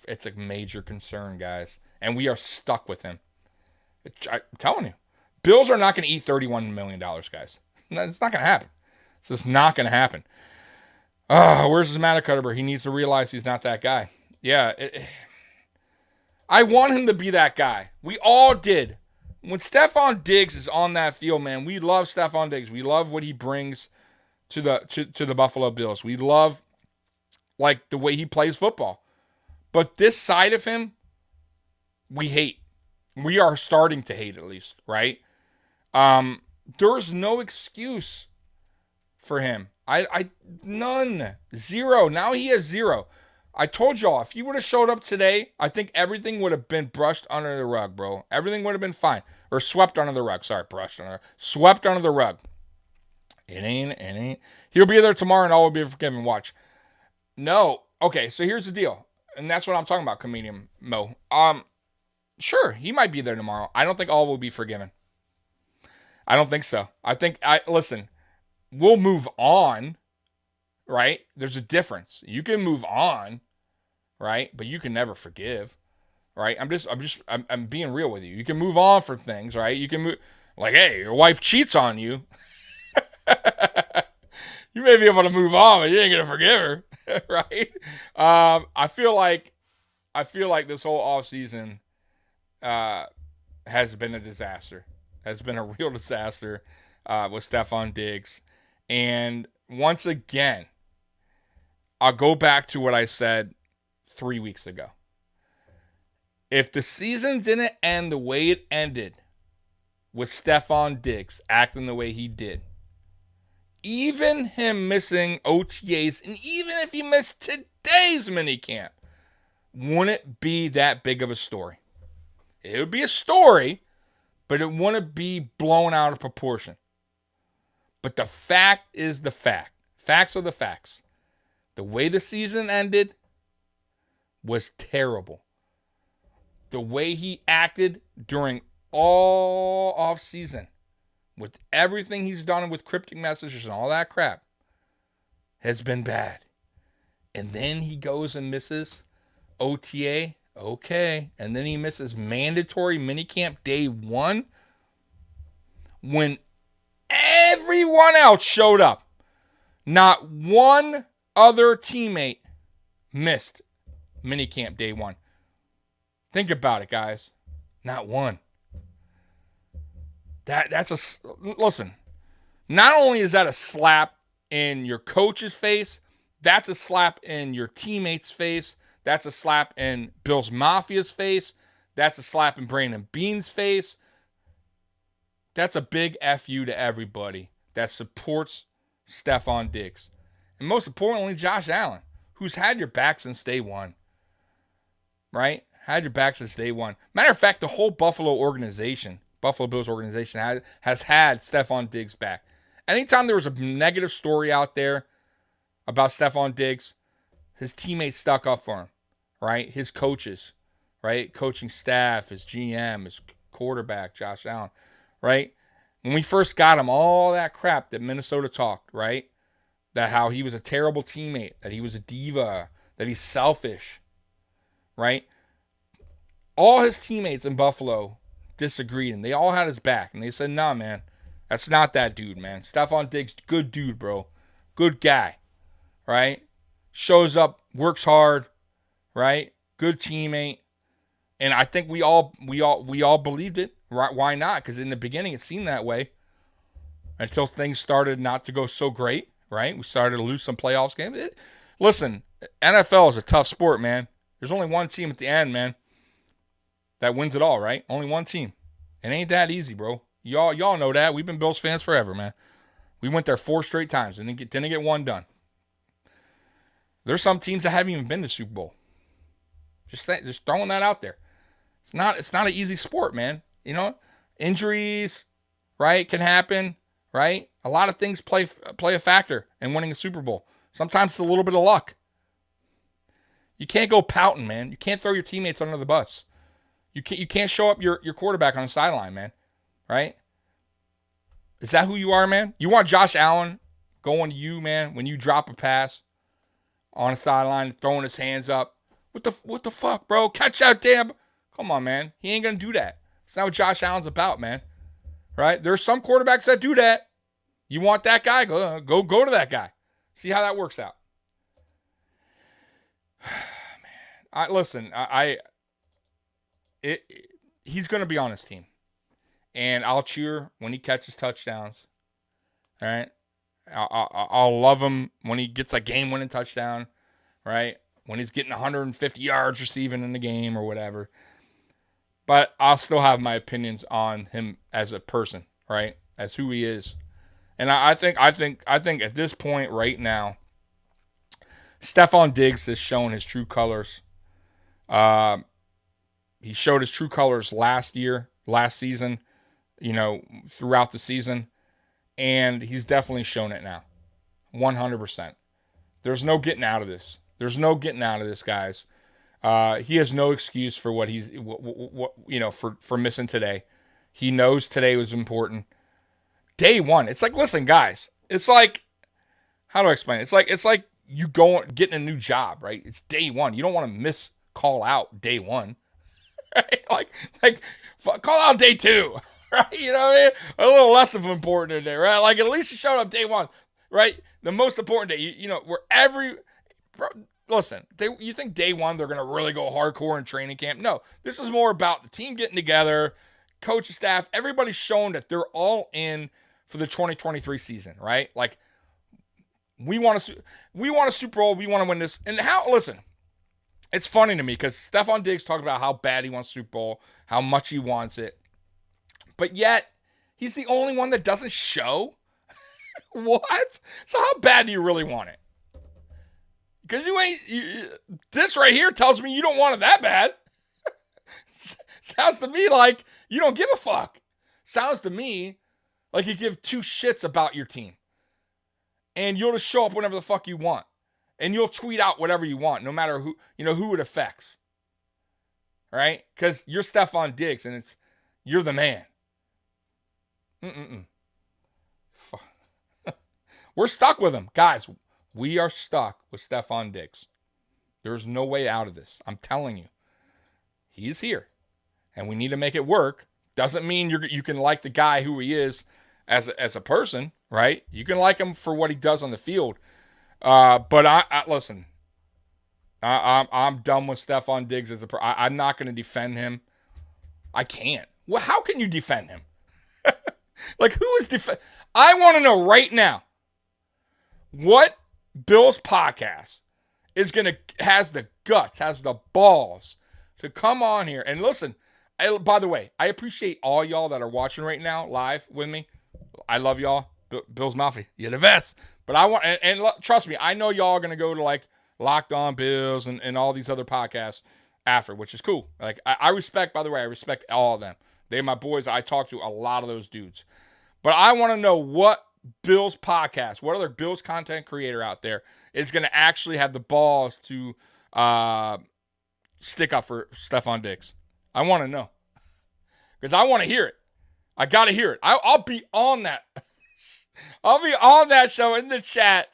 It's a major concern, guys. And we are stuck with him. I'm telling you. Bills are not going to eat $31 million, guys. It's not going to happen. It's just not going to happen. Where's his Cutter? He needs to realize he's not that guy. Yeah. I want him to be that guy. We all did. When Stefon Diggs is on that field, man, we love Stefon Diggs. We love what he brings to the Buffalo Bills. We love the way he plays football. But this side of him, we hate. We are starting to hate, at least, right? There's no excuse for him. None. Zero. Now he has zero. I told y'all, if he would have showed up today, I think everything would have been brushed under the rug, bro. Everything would have been fine. Or swept under the rug. Sorry, swept under the rug. It ain't. He'll be there tomorrow and all will be forgiven. Watch. No. Okay, so here's the deal. And that's what I'm talking about, Comedian Mo. Sure, he might be there tomorrow. I don't think all will be forgiven. I don't think so. Listen, we'll move on, right? There's a difference. You can move on, right? But you can never forgive, right? I'm being real with you. You can move on from things, right? You can move, hey, your wife cheats on you. You may be able to move on, but you ain't gonna forgive her, right? I feel like this whole offseason has been a disaster. Has been a real disaster with Stefon Diggs. And once again, I'll go back to what I said 3 weeks ago. If the season didn't end the way it ended with Stefon Diggs acting the way he did, even him missing OTAs, and even if he missed today's minicamp, wouldn't be that big of a story. It would be a story, but it wouldn't be blown out of proportion. But the fact is the fact. Facts are the facts. The way the season ended was terrible. The way he acted during all off-season, with everything he's done with cryptic messages and all that crap, has been bad. And then he goes and misses OTA. Okay. And then he misses mandatory minicamp day 1 when everyone else showed up. Not one other teammate missed minicamp day 1. Think about it, guys. Not one. Listen, not only is that a slap in your coach's face, that's a slap in your teammates' face. That's a slap in Bills Mafia's face. That's a slap in Brandon Beane's face. That's a big F you to everybody that supports Stefon Diggs. And most importantly, Josh Allen, who's had your back since day one, right? Had your back since day one. Matter of fact, the whole Buffalo Bills organization has had Stefon Diggs back. Anytime there was a negative story out there about Stefon Diggs, his teammates stuck up for him, right? His coaches, right? Coaching staff, his GM, his quarterback, Josh Allen, right? When we first got him, all that crap that Minnesota talked, right? That how he was a terrible teammate, that he was a diva, that he's selfish, right? All his teammates in Buffalo disagreed, and they all had his back. And they said, nah, man, that's not that dude, man. Stefon Diggs, good dude, bro. Good guy, right? Shows up, works hard, right? Good teammate. And I think we all believed it. Right? Why not? Because in the beginning, it seemed that way until things started not to go so great, right? We started to lose some playoffs games. Listen, NFL is a tough sport, man. There's only one team at the end, man, that wins it all, right? Only one team. It ain't that easy, bro. Y'all know that. We've been Bills fans forever, man. We went there 4 straight times and didn't get one done. There's some teams that haven't even been to Super Bowl. Just throwing that out there. It's not an easy sport, man. You know, injuries, right, can happen, right? A lot of things play a factor in winning a Super Bowl. Sometimes it's a little bit of luck. You can't go pouting, man. You can't throw your teammates under the bus. You can't show up your quarterback on the sideline, man. Right? Is that who you are, man? You want Josh Allen going to you, man, when you drop a pass on the sideline, throwing his hands up? What the fuck, bro? Catch that damn. Come on, man. He ain't gonna do that. It's not what Josh Allen's about, man. Right? There's some quarterbacks that do that. You want that guy? Go to that guy. See how that works out. Man, he's going to be on his team. And I'll cheer when he catches touchdowns. All right? I'll love him when he gets a game-winning touchdown, right? When he's getting 150 yards receiving in the game or whatever. But I'll still have my opinions on him as a person, right? As who he is. And I think at this point right now, Stefon Diggs has shown his true colors. He showed his true colors last season, you know, throughout the season. And he's definitely shown it now. 100%. There's no getting out of this. There's no getting out of this, guys. He has no excuse for what he's, for missing today. He knows today was important. Day one. It's like, listen, guys. It's like, how do I explain it? It's like you getting a new job, right? It's day one. You don't want to call out day one, right? Like call out day 2, right? You know what I mean? A little less of important today, right? Like at least you showed up day 1, right? The most important day, listen, you think day 1 they're going to really go hardcore in training camp? No, this is more about the team getting together, coaching staff, everybody's shown that they're all in for the 2023 season, right? Like we want a Super Bowl, we want to win this. And listen, it's funny to me because Stefon Diggs talked about how bad he wants Super Bowl, how much he wants it, but yet he's the only one that doesn't show. What? So how bad do you really want it? Because this right here tells me you don't want it that bad. Sounds to me like you don't give a fuck. Sounds to me like you give 2 shits about your team. And you'll just show up whenever the fuck you want. And you'll tweet out whatever you want, no matter who it affects. Right? Because you're Stefon Diggs and you're the man. We're stuck with him. Guys, we are stuck with Stefon Diggs. There's no way out of this. I'm telling you. He's here. And we need to make it work. Doesn't mean you can like the guy who he is as a person, right? You can like him for what he does on the field. But listen, I'm done with Stefon Diggs as I'm not going to defend him. I can't. Well, how can you defend him? Like, who is I want to know right now what Bills podcast has the guts, has the balls to come on here and listen. By the way, I appreciate all y'all that are watching right now live with me. I love y'all. Bills Mafia, you're the best. But I want, and trust me, I know y'all are going to go to like Locked On Bills and all these other podcasts after, which is cool. Like I respect, by the way, I respect all of them. They're my boys. I talk to a lot of those dudes. But I want to know what Bills podcast, what other Bills content creator out there is going to actually have the balls to stick up for Stefon Diggs. I want to know. Because I want to hear it. I got to hear it. I'll be on that. I'll be on that show in the chat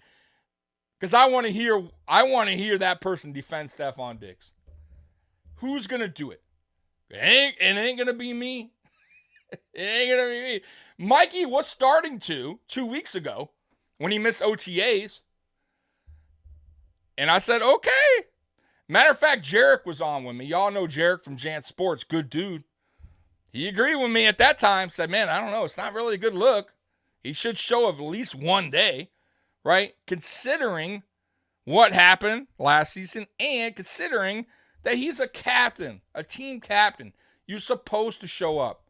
because I want to hear that person defend Stefon Diggs. Who's going to do it? It ain't going to be me. It ain't going to be me. Mikey was starting to 2 weeks ago when he missed OTAs. And I said, okay. Matter of fact, Jarek was on with me. Y'all know Jarek from Jant Sports. Good dude. He agreed with me at that time. Said, man, I don't know. It's not really a good look. He should show up at least one day, right? Considering what happened last season and considering that he's a captain, a team captain. You're supposed to show up.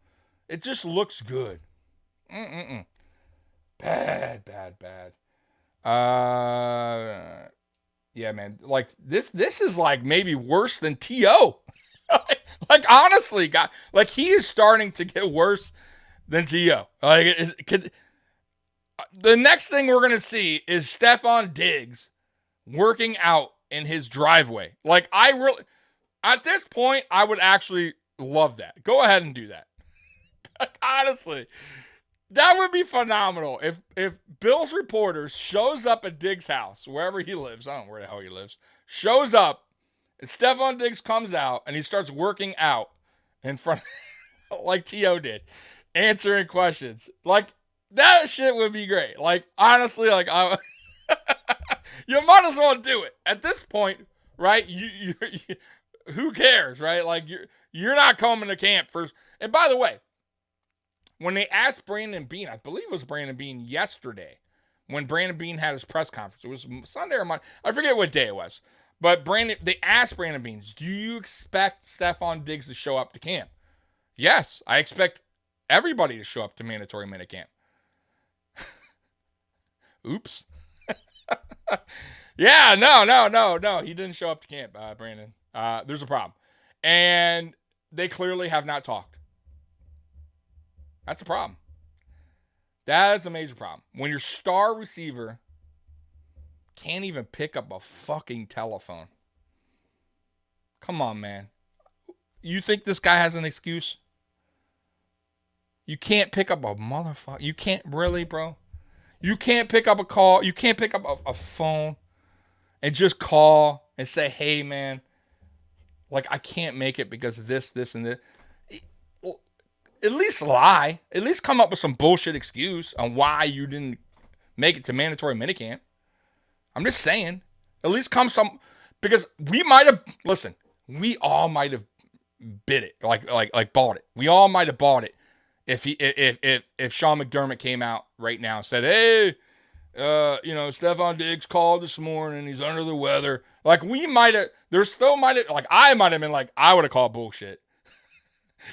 It just looks good. Bad. Yeah, man. Like, this is like maybe worse than T.O. Like, honestly, God, like he is starting to get worse than T.O. Like, the next thing we're going to see is Stefon Diggs working out in his driveway. Like, at this point, I would actually love that. Go ahead and do that. Like, honestly, that would be phenomenal. If Bills reporters shows up at Diggs' house, wherever he lives, I don't know where the hell he lives, shows up, and Stefon Diggs comes out, and he starts working out in front, like T.O. did, answering questions. Like, that shit would be great. Like, honestly, like, you might as well do it. At this point, right, you who cares, right? Like, you're not coming to camp first. And by the way, when they asked Brandon Beane, I believe it was Brandon Beane yesterday, when Brandon Beane had his press conference. It was Sunday or Monday. I forget what day it was. But they asked Brandon Beane, do you expect Stefon Diggs to show up to camp? Yes, I expect everybody to show up to mandatory minicamp. Oops. Yeah, no. He didn't show up to camp, Brandon. There's a problem. And they clearly have not talked. That's a problem. That is a major problem. When your star receiver can't even pick up a fucking telephone. Come on, man. You think this guy has an excuse? You can't pick up a motherfucker. You can't really, bro. You can't pick up a call. You can't pick up a phone and just call and say, hey, man, like, I can't make it because of this, and this. At least lie. At least come up with some bullshit excuse on why you didn't make it to mandatory minicamp. I'm just saying. At least because we might have, listen, we all might have bid it, like bought it. We all might have bought it if Sean McDermott came out right now and said, hey, Stefon Diggs called this morning. He's under the weather. Like, we might have, I might have been like, I would have called bullshit.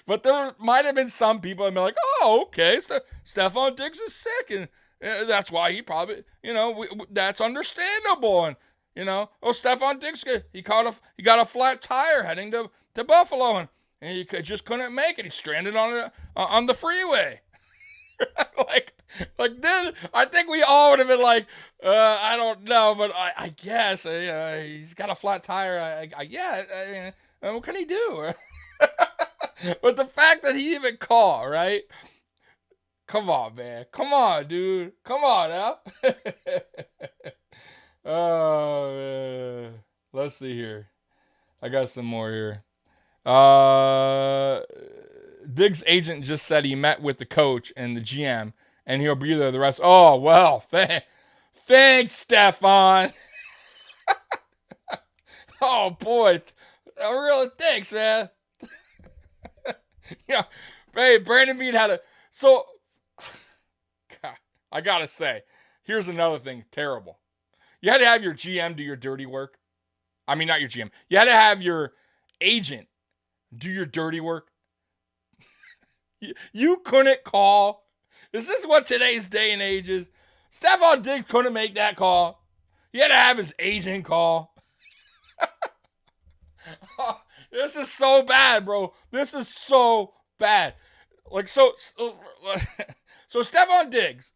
But there might have been some people that have been like, oh, okay, Stefon Diggs is sick, and that's why he probably, that's understandable. And, Stefon Diggs, he got a flat tire heading to Buffalo, and he just couldn't make it. He's stranded on the freeway. like then I think we all would have been like, I don't know, but I guess he's got a flat tire. What can he do? But the fact that he even called, right? Come on, man. Come on, dude. Come on now. Oh, man. Let's see here. I got some more here. Diggs' agent just said he met with the coach and the GM, and he'll be there the rest. Oh, well, thanks, Stefon. Oh, boy. Really, thanks, man. Yeah, hey, Brandon Beane had so, God, I gotta say, here's another thing terrible. You had to have your GM do your dirty work. I mean, not your GM. You had to have your agent do your dirty work. You couldn't call. Is this what today's day and age is? Stefon Diggs couldn't make that call. You had to have his agent call. This is so bad, bro. This is so bad. Like, so Stefon Diggs,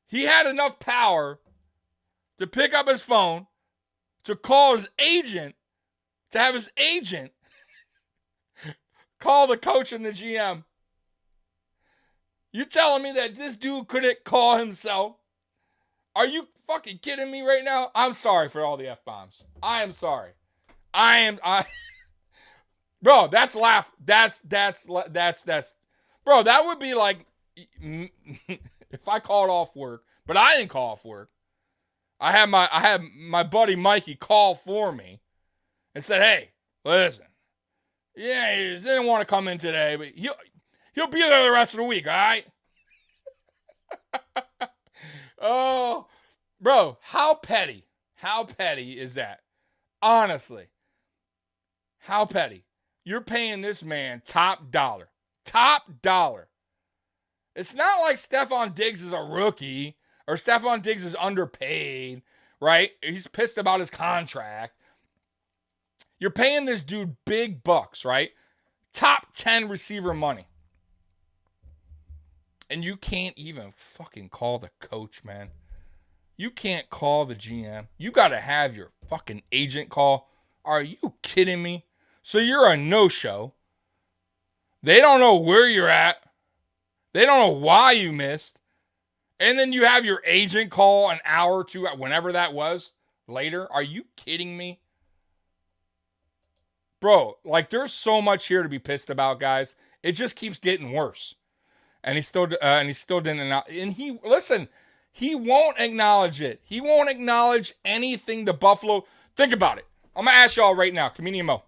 he had enough power to pick up his phone, to call his agent, to have his agent call the coach and the GM. You telling me that this dude couldn't call himself? Are you fucking kidding me right now? I'm sorry for all the F-bombs. I am sorry. Bro, that's laugh. That's bro, that would be like if I called off work, but I didn't call off work. I had my buddy Mikey call for me and said, "Hey, listen. Yeah, he didn't want to come in today, but he'll be there the rest of the week, all right?" Oh, bro, how petty? How petty is that? Honestly. How petty? You're paying this man top dollar. Top dollar. It's not like Stefon Diggs is a rookie or Stefon Diggs is underpaid, right? He's pissed about his contract. You're paying this dude big bucks, right? Top 10 receiver money. And you can't even fucking call the coach, man. You can't call the GM. You got to have your fucking agent call. Are you kidding me? So you're a no-show. They don't know where you're at. They don't know why you missed. And then you have your agent call an hour or two, whenever that was, later. Are you kidding me? Bro, like there's so much here to be pissed about, guys. It just keeps getting worse. And he still didn't acknowledge. And he won't acknowledge it. He won't acknowledge anything the Buffalo. Think about it. I'm going to ask y'all right now, Comedian Mo.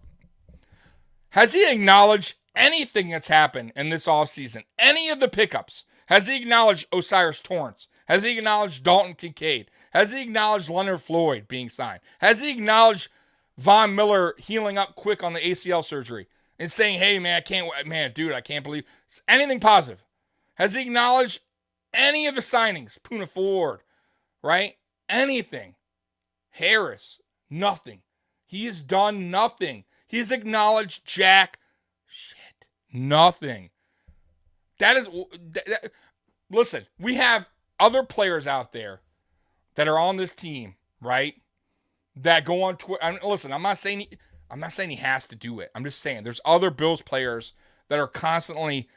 Has he acknowledged anything that's happened in this offseason? Any of the pickups? Has he acknowledged Osiris Torrance? Has he acknowledged Dalton Kincaid? Has he acknowledged Leonard Floyd being signed? Has he acknowledged Von Miller healing up quick on the ACL surgery and saying, "Hey, man, I can't believe anything positive"? Has he acknowledged any of the signings? Puna Ford, right? Anything. Harris, nothing. He has done nothing. He's acknowledged jack shit. Nothing. Listen, we have other players out there that are on this team, right? That go on Twitter. Listen, I'm not saying he has to do it. I'm just saying there's other Bills players that are constantly,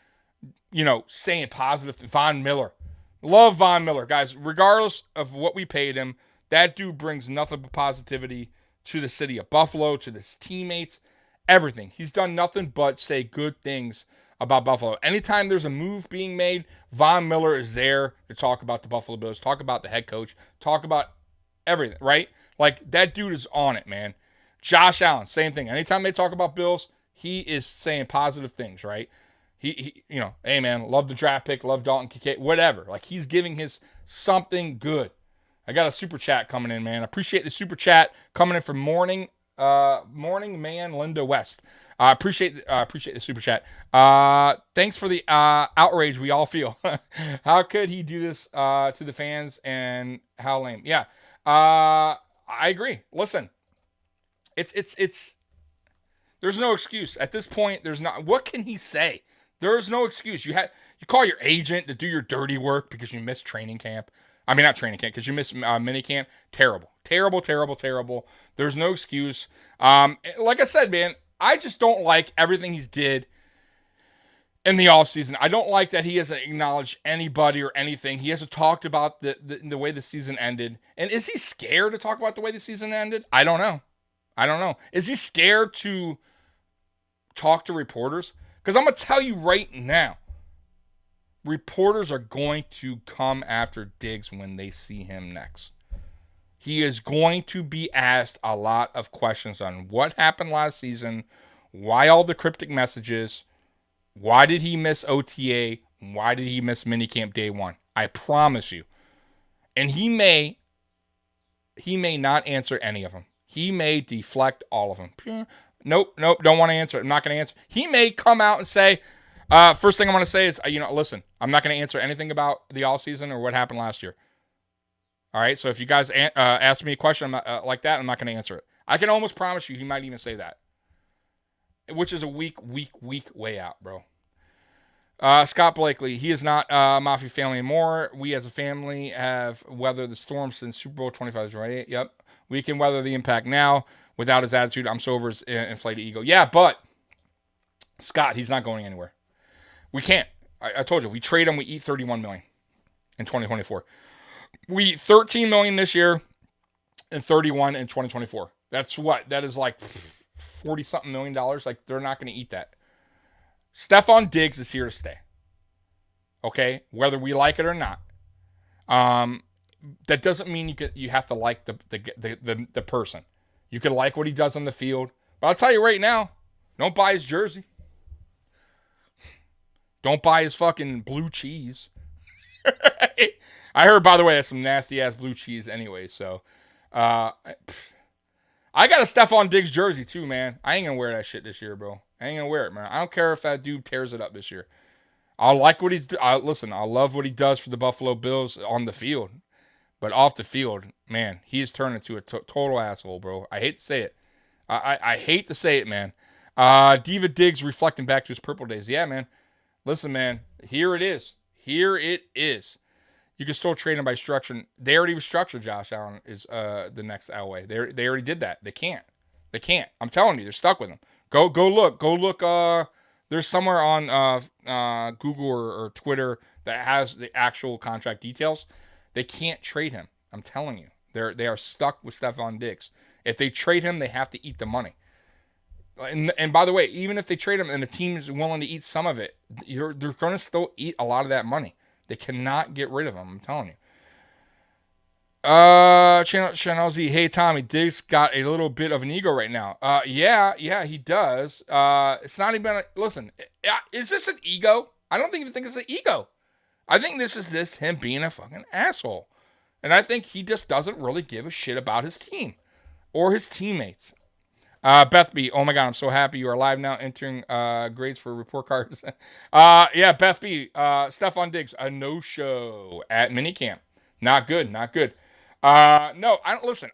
saying positive. Von Miller. Love Von Miller. Guys, regardless of what we paid him, that dude brings nothing but positivity to the city of Buffalo, to his teammates, everything. He's done nothing but say good things about Buffalo. Anytime there's a move being made, Von Miller is there to talk about the Buffalo Bills, talk about the head coach, talk about everything, right? Like, that dude is on it, man. Josh Allen, same thing. Anytime they talk about Bills, he is saying positive things, right? He hey, man, love the draft pick, love Dalton Kincaid, whatever. Like, he's giving his something good. I got a super chat coming in, man. I appreciate the super chat coming in from Morning Man Linda West. I appreciate the super chat. Thanks for the outrage we all feel. How could he do this to the fans, and how lame? Yeah, I agree. Listen, it's there's no excuse at this point. There's not. What can he say? There's no excuse. You call your agent to do your dirty work because you missed training camp. I mean, not training camp, because you missed mini camp. Terrible. There's no excuse. Like I said, man, I just don't like everything he's did in the offseason. I don't like that he hasn't acknowledged anybody or anything. He hasn't talked about the way the season ended. And is he scared to talk about the way the season ended? I don't know. Is he scared to talk to reporters? Because I'm going to tell you right now, reporters are going to come after Diggs when they see him next. He is going to be asked a lot of questions on what happened last season, why all the cryptic messages, why did he miss OTA, why did he miss minicamp day one. I promise you. And he may not answer any of them. He may deflect all of them. Nope, don't want to answer it. I'm not going to answer. He may come out and say, first thing I want to say is, listen, I'm not going to answer anything about the offseason or what happened last year. All right, so if you guys ask me a question like that, I'm not going to answer it. I can almost promise you he might even say that. which is a week way out, bro. Scott Blakely, he is not Mafia family anymore. We as a family have weathered the storm since Super Bowl 25, right? Yep. We can weather the impact now. Without his attitude, I'm so over his inflated ego. Yeah, but Scott, he's not going anywhere. We can't. I told you, we trade him, we eat $31 million in 2024. We eat $13 million this year and $31 in 2024. That's what? That is like $40-something million. Like, they're not going to eat that. Stefon Diggs is here to stay. Okay? Whether we like it or not. That doesn't mean you have to like the person. You can like what he does on the field. But I'll tell you right now, don't buy his jersey. Don't buy his fucking blue cheese. I heard, by the way, that's some nasty-ass blue cheese anyway. So, I got a Stefon Diggs jersey too, man. I ain't going to wear that shit this year, bro. I ain't going to wear it, man. I don't care if that dude tears it up this year. I like what he's... Listen, I love what he does for the Buffalo Bills on the field. But off the field, man, he has turned into a total asshole, bro. I hate to say it. I hate to say it, man. Diva Diggs reflecting back to his purple days. Yeah, man. Listen, man. Here it is. Here it is. You can still trade him by structure. They already restructured Josh Allen is the next Elway. They already did that. They can't. They can't. I'm telling you, they're stuck with him. Go look. Go look. There's somewhere on Google or Twitter that has the actual contract details. They can't trade him. I'm telling you. They are stuck with Stefon Diggs. If they trade him, they have to eat the money. And by the way, even if they trade him and the team is willing to eat some of it, they're going to still eat a lot of that money. They cannot get rid of him. I'm telling you. Channel Z, hey Tommy, Diggs got a little bit of an ego right now. Yeah, he does. It's not even. Listen, is this an ego? I don't even think it's an ego. I think this is him being a fucking asshole. And I think he just doesn't really give a shit about his team or his teammates. Beth B, oh my God, I'm so happy you are live now, entering grades for report cards. Yeah, Beth B, Stefon Diggs, a no-show at minicamp. Not good. No, I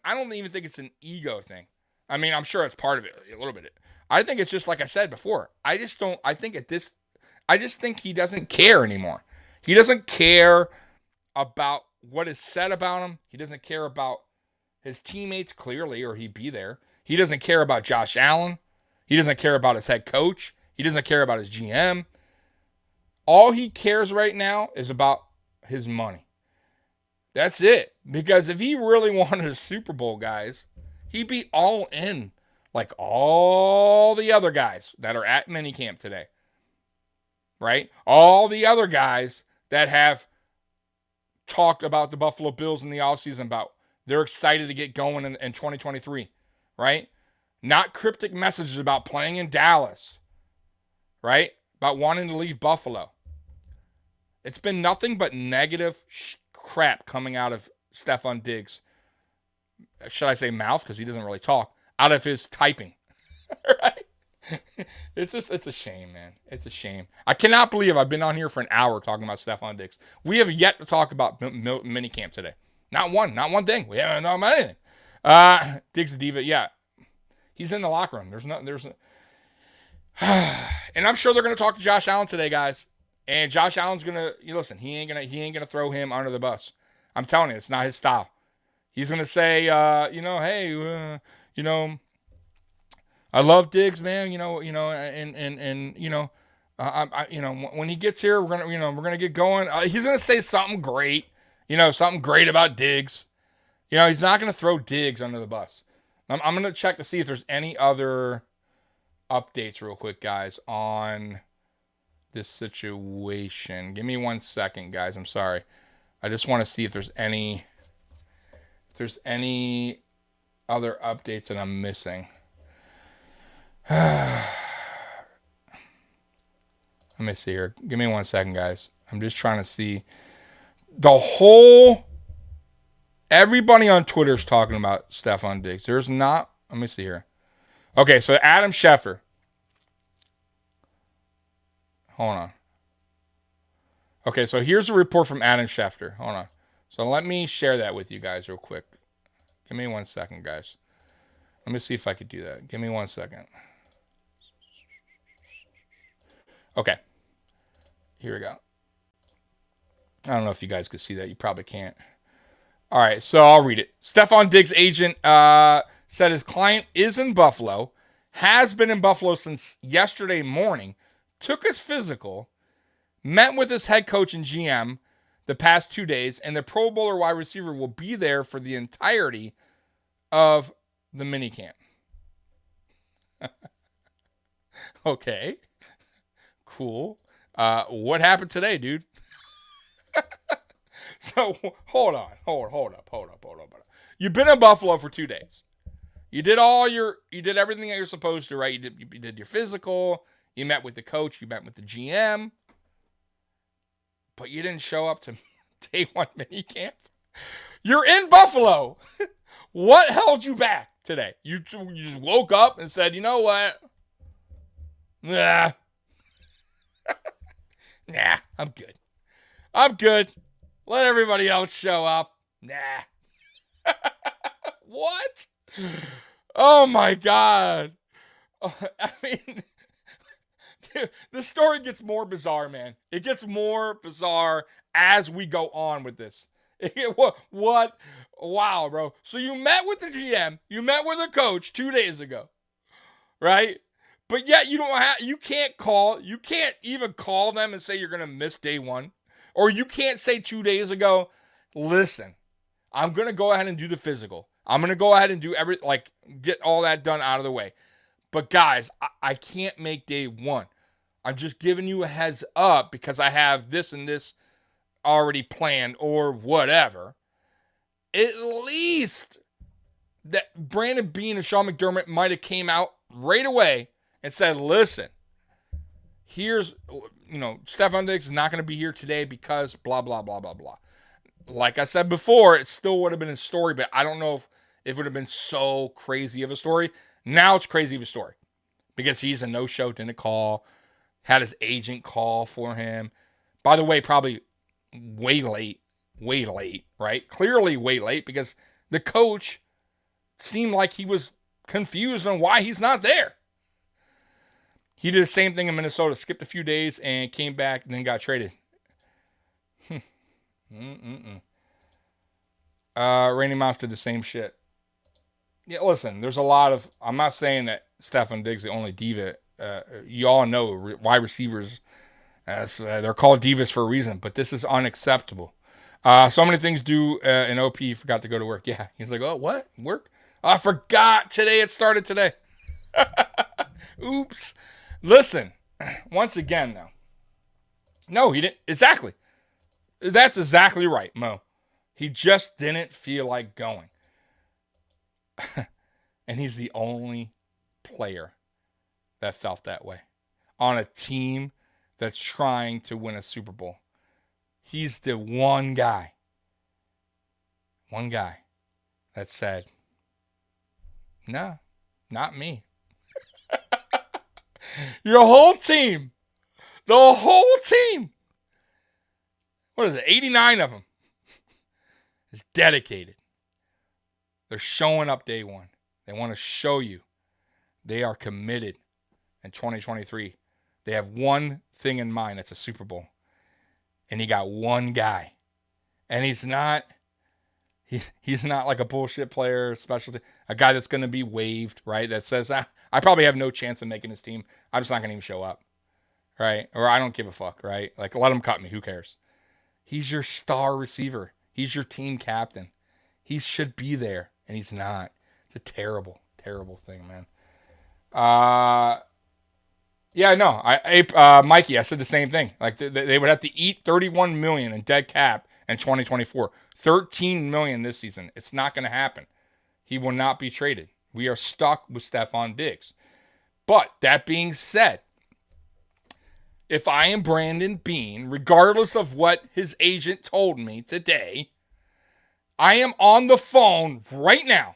don't even think it's an ego thing. I mean, I'm sure it's part of it, a little bit. I think it's just like I said before. I just think he doesn't care anymore. He doesn't care about what is said about him. He doesn't care about his teammates, clearly, or he'd be there. He doesn't care about Josh Allen. He doesn't care about his head coach. He doesn't care about his GM. All he cares right now is about his money. That's it. Because if he really wanted a Super Bowl, guys, he'd be all in like all the other guys that are at minicamp today. Right? All the other guys that have talked about the Buffalo Bills in the offseason about they're excited to get going in 2023. Right? Not cryptic messages about playing in Dallas. Right? About wanting to leave Buffalo. It's been nothing but negative crap coming out of Stefon Diggs. Should I say mouth? Because he doesn't really talk. Out of his typing. Right? It's a shame, man. It's a shame. I cannot believe I've been on here for an hour talking about Stefon Diggs. We have yet to talk about minicamp today. Not one thing. We haven't talked about anything. Diggs the Diva, yeah. He's in the locker room. And I'm sure they're going to talk to Josh Allen today, guys. And Josh Allen's going to, listen, he ain't going to throw him under the bus. I'm telling you, it's not his style. He's going to say, hey, I love Diggs, man, when he gets here, we're going to get going. He's going to say something great about Diggs. He's not going to throw Diggs under the bus. I'm going to check to see if there's any other updates real quick, guys, on this situation. Give me 1 second, guys. I'm sorry. I just want to see if there's any other updates that I'm missing. Let me see here. Give me 1 second, guys. I'm just trying to see. Everybody on Twitter is talking about Stefon Diggs. There's not. Let me see here. Okay, so Adam Schefter. Hold on. Okay, so here's a report from Adam Schefter. Hold on. So let me share that with you guys real quick. Give me 1 second, guys. Let me see if I could do that. Give me 1 second. Okay. Here we go. I don't know if you guys could see that. You probably can't. All right, so I'll read it. Stefon Diggs' agent said his client is in Buffalo, has been in Buffalo since yesterday morning, took his physical, met with his head coach and GM the past 2 days, and the Pro Bowler wide receiver will be there for the entirety of the minicamp. Okay. Cool. What happened today, dude? So hold up. You've been in Buffalo for 2 days. You did everything that you're supposed to, right? You did your physical. You met with the coach. You met with the GM. But you didn't show up to day one minicamp. You're in Buffalo. What held you back today? You just woke up and said, you know what? Nah, I'm good. Let everybody else show up. Nah. What? Oh my God. I mean, dude, the story gets more bizarre, man. It gets more bizarre as we go on with this. What? Wow, bro. So you met with the GM, you met with a coach 2 days ago, right? But yet you can't even call them and say you're going to miss day one. Or you can't say 2 days ago, listen, I'm going to go ahead and do the physical. I'm going to go ahead and do get all that done out of the way. But guys, I can't make day one. I'm just giving you a heads up because I have this and this already planned or whatever. At least that Brandon Beane and Sean McDermott might have came out right away and said, listen, here's, Stefon Diggs is not going to be here today because blah, blah, blah, blah, blah. Like I said before, it still would have been a story, but I don't know if it would have been so crazy of a story. Now it's crazy of a story because he's a no-show, didn't call, had his agent call for him. By the way, probably way late, right? Clearly way late because the coach seemed like he was confused on why he's not there. He did the same thing in Minnesota, skipped a few days and came back and then got traded. Randy Moss did the same shit. Yeah, listen, there's a lot of, I'm not saying that Stefon Diggs the only diva. You all know wide receivers, they're called divas for a reason, but this is unacceptable. So many things do, and OP forgot to go to work. Yeah, he's like, oh, what? Work? I forgot today. It started today. Oops. Listen, once again, though. No, he didn't. Exactly. That's exactly right, Mo. He just didn't feel like going. And he's the only player that felt that way on a team that's trying to win a Super Bowl. He's the one guy that said, no, not me. Your whole team, the whole team, what is it, 89 of them, is dedicated. They're showing up day one. They want to show you they are committed in 2023. They have one thing in mind. It's a Super Bowl. And he got one guy. And he's not like a bullshit player, a guy that's going to be waived, right? That says, I probably have no chance of making this team. I'm just not going to even show up, right? Or I don't give a fuck, right? Like, let him cut me. Who cares? He's your star receiver. He's your team captain. He should be there, and he's not. It's a terrible, terrible thing, man. Yeah, no. Mikey, I said the same thing. Like, they would have to eat $31 million in dead cap in 2024. $13 million this season. It's not going to happen. He will not be traded. We are stuck with Stefon Diggs. But that being said, if I am Brandon Beane, regardless of what his agent told me today, I am on the phone right now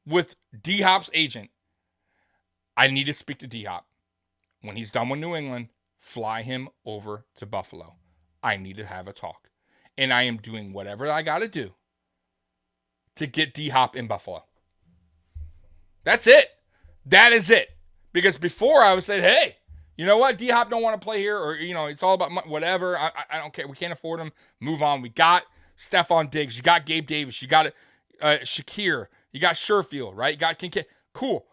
with D-Hop's agent. I need to speak to D-Hop. When he's done with New England, fly him over to Buffalo. I need to have a talk. And I am doing whatever I got to do to get D-Hop in Buffalo. That's it. That is it. Because before I was saying, hey, You know what? D-Hop don't want to play here, or, it's all about whatever. I don't care. We can't afford him. Move on. We got Stefon Diggs. You got Gabe Davis. You got Shakir. You got Sherfield, right? You got Kincaid. Cool.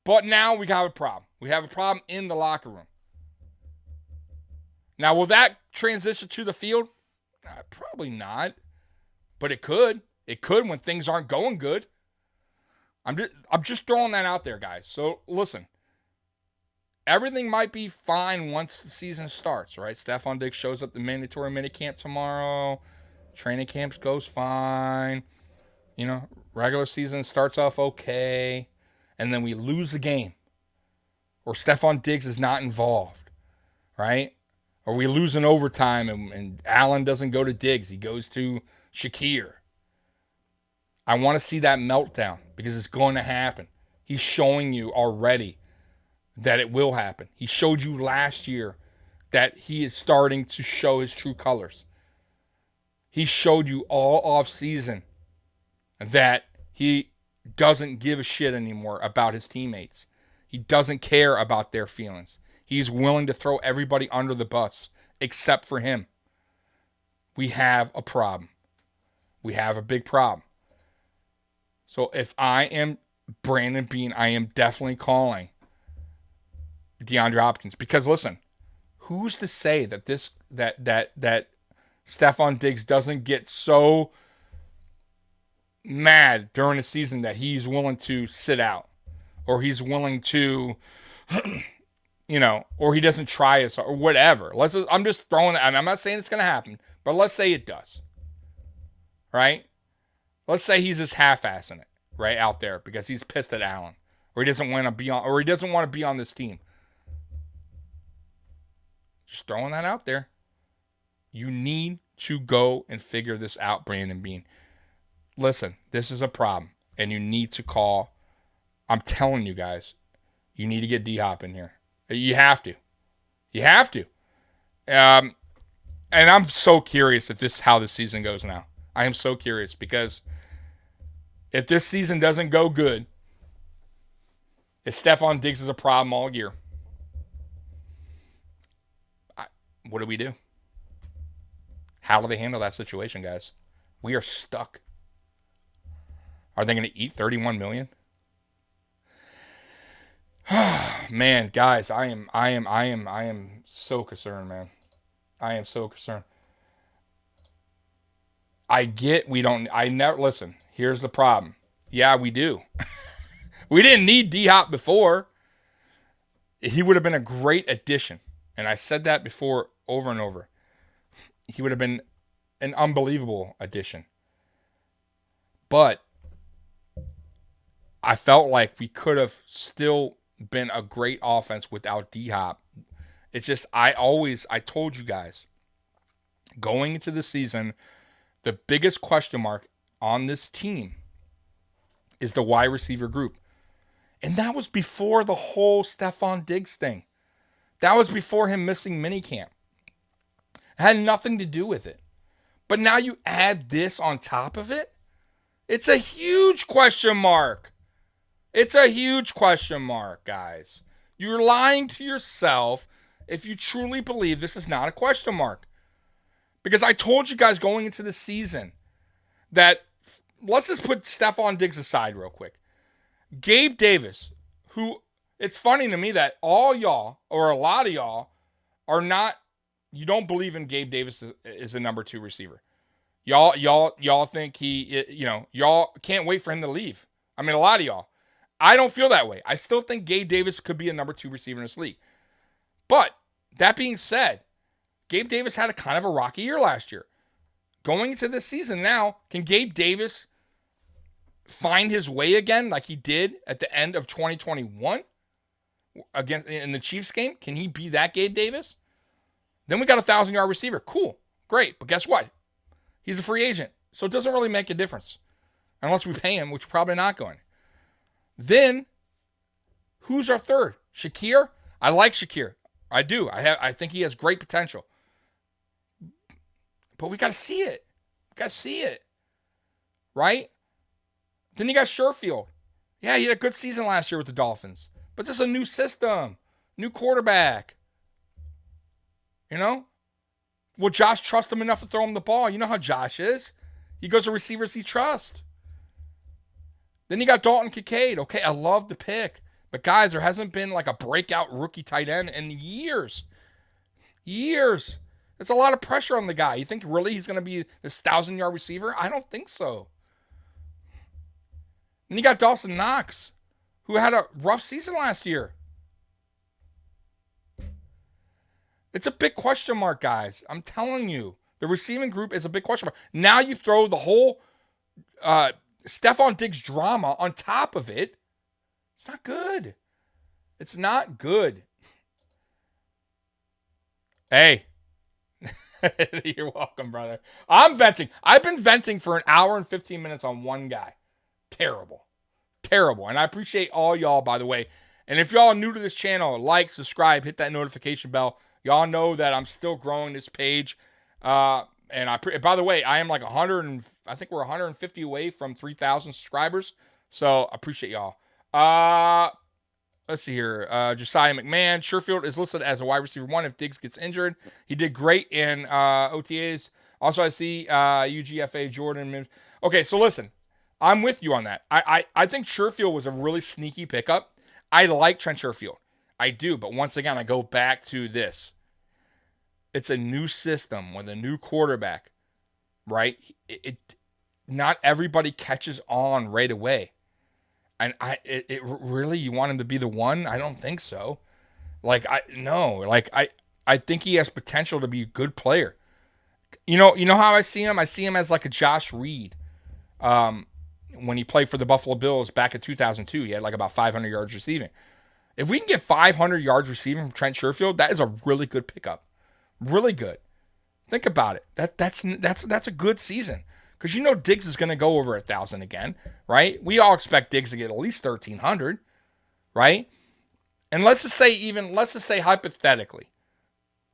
But now we have a problem. We have a problem in the locker room. Now, will that transition to the field? Probably not. But it could. It could when things aren't going good. I'm just throwing that out there, guys. So, listen. Everything might be fine once the season starts, right? Stefon Diggs shows up the mandatory minicamp tomorrow. Training camp goes fine. Regular season starts off okay. And then we lose the game. Or Stefon Diggs is not involved, right? Or we lose in overtime and Allen doesn't go to Diggs. He goes to Shakir. I want to see that meltdown because it's going to happen. He's showing you already that it will happen. He showed you last year that he is starting to show his true colors. He showed you all off season that he doesn't give a shit anymore about his teammates. He doesn't care about their feelings. He's willing to throw everybody under the bus except for him. We have a problem. We have a big problem. So if I am Brandon Beane, I am definitely calling DeAndre Hopkins, because listen, who's to say that that Stefon Diggs doesn't get so mad during the season that he's willing to sit out, or he's willing to, or he doesn't try us or whatever. I'm just throwing that. I'm not saying it's going to happen, but let's say it does, right? Let's say he's just half-assing it right out there because he's pissed at Allen, or he doesn't want to be on this team. Just throwing that out there. You need to go and figure this out, Brandon Beane. Listen, this is a problem, and you need to call. I'm telling you guys, you need to get D-Hop in here. You have to. You have to. And I'm so curious if how this season goes now. I am so curious because if this season doesn't go good, if Stefon Diggs is a problem all year, what do we do? How do they handle that situation, guys? We are stuck. Are they going to eat $31 million? Man, guys, I am so concerned, man. I am so concerned. Listen, here's the problem. Yeah, we do. We didn't need D-Hop before. He would have been a great addition. And I said that before over and over. He would have been an unbelievable addition. But I felt like we could have still been a great offense without D-Hop. It's just, I told you guys, going into the season, the biggest question mark on this team is the wide receiver group. And that was before the whole Stefon Diggs thing. That was before him missing minicamp. It had nothing to do with it. But now you add this on top of it. It's a huge question mark. It's a huge question mark, guys. You're lying to yourself if you truly believe this is not a question mark. Because I told you guys going into the season that, let's just put Stefon Diggs aside real quick. Gabe Davis, who, it's funny to me that all y'all, or a lot of y'all, are not, you don't believe in Gabe Davis as a number 2 receiver. Y'all think y'all can't wait for him to leave. I mean, a lot of y'all. I don't feel that way. I still think Gabe Davis could be a number 2 receiver in this league. But that being said, Gabe Davis had a kind of a rocky year last year. Going into this season now, can Gabe Davis find his way again like he did at the end of 2021 in the Chiefs game? Can he be that Gabe Davis? Then we got a 1,000-yard receiver. Cool. Great. But guess what? He's a free agent. So it doesn't really make a difference. Unless we pay him, which we're probably not going. Then, who's our third? Shakir? I like Shakir. I do. I think he has great potential. But we got to see it. We got to see it. Right? Then you got Sherfield. Yeah, he had a good season last year with the Dolphins. But this is a new system. New quarterback. You know? Will Josh trust him enough to throw him the ball? You know how Josh is. He goes to receivers he trusts. Then you got Dalton Kincaid. Okay, I love the pick. But guys, there hasn't been like a breakout rookie tight end in years. Years. It's a lot of pressure on the guy. You think really he's going to be this 1,000-yard receiver? I don't think so. Then you got Dawson Knox, who had a rough season last year. It's a big question mark, guys. I'm telling you. The receiving group is a big question mark. Now you throw the whole Stefon Diggs drama on top of it. It's not good. It's not good. Hey. You're welcome, brother. I'm venting. I've been venting for an hour and 15 minutes on one guy. Terrible. Terrible. And I appreciate all y'all, by the way. And if y'all are new to this channel, like, subscribe, hit that notification bell. Y'all know that I'm still growing this page. By the way, I am like 100 and I think we're 150 away from 3,000 subscribers. So I appreciate y'all. Let's see here. Josiah McMahon. Sherfield is listed as a wide receiver 1 if Diggs gets injured. He did great in OTAs. Also, I see UGFA Jordan. Okay, so listen. I'm with you on that. I think Sherfield was a really sneaky pickup. I like Trent Sherfield. I do. But once again, I go back to this. It's a new system with a new quarterback, right? Not everybody catches on right away. And really, you want him to be the one? I don't think so. I think he has potential to be a good player. You know how I see him? I see him as like a Josh Reed. When he played for the Buffalo Bills back in 2002, he had like about 500 yards receiving. If we can get 500 yards receiving from Trent Sherfield, that is a really good pickup. Really good. Think about it. That's a good season. Because you know Diggs is going to go over 1,000 again, right? We all expect Diggs to get at least 1,300, right? And let's just say hypothetically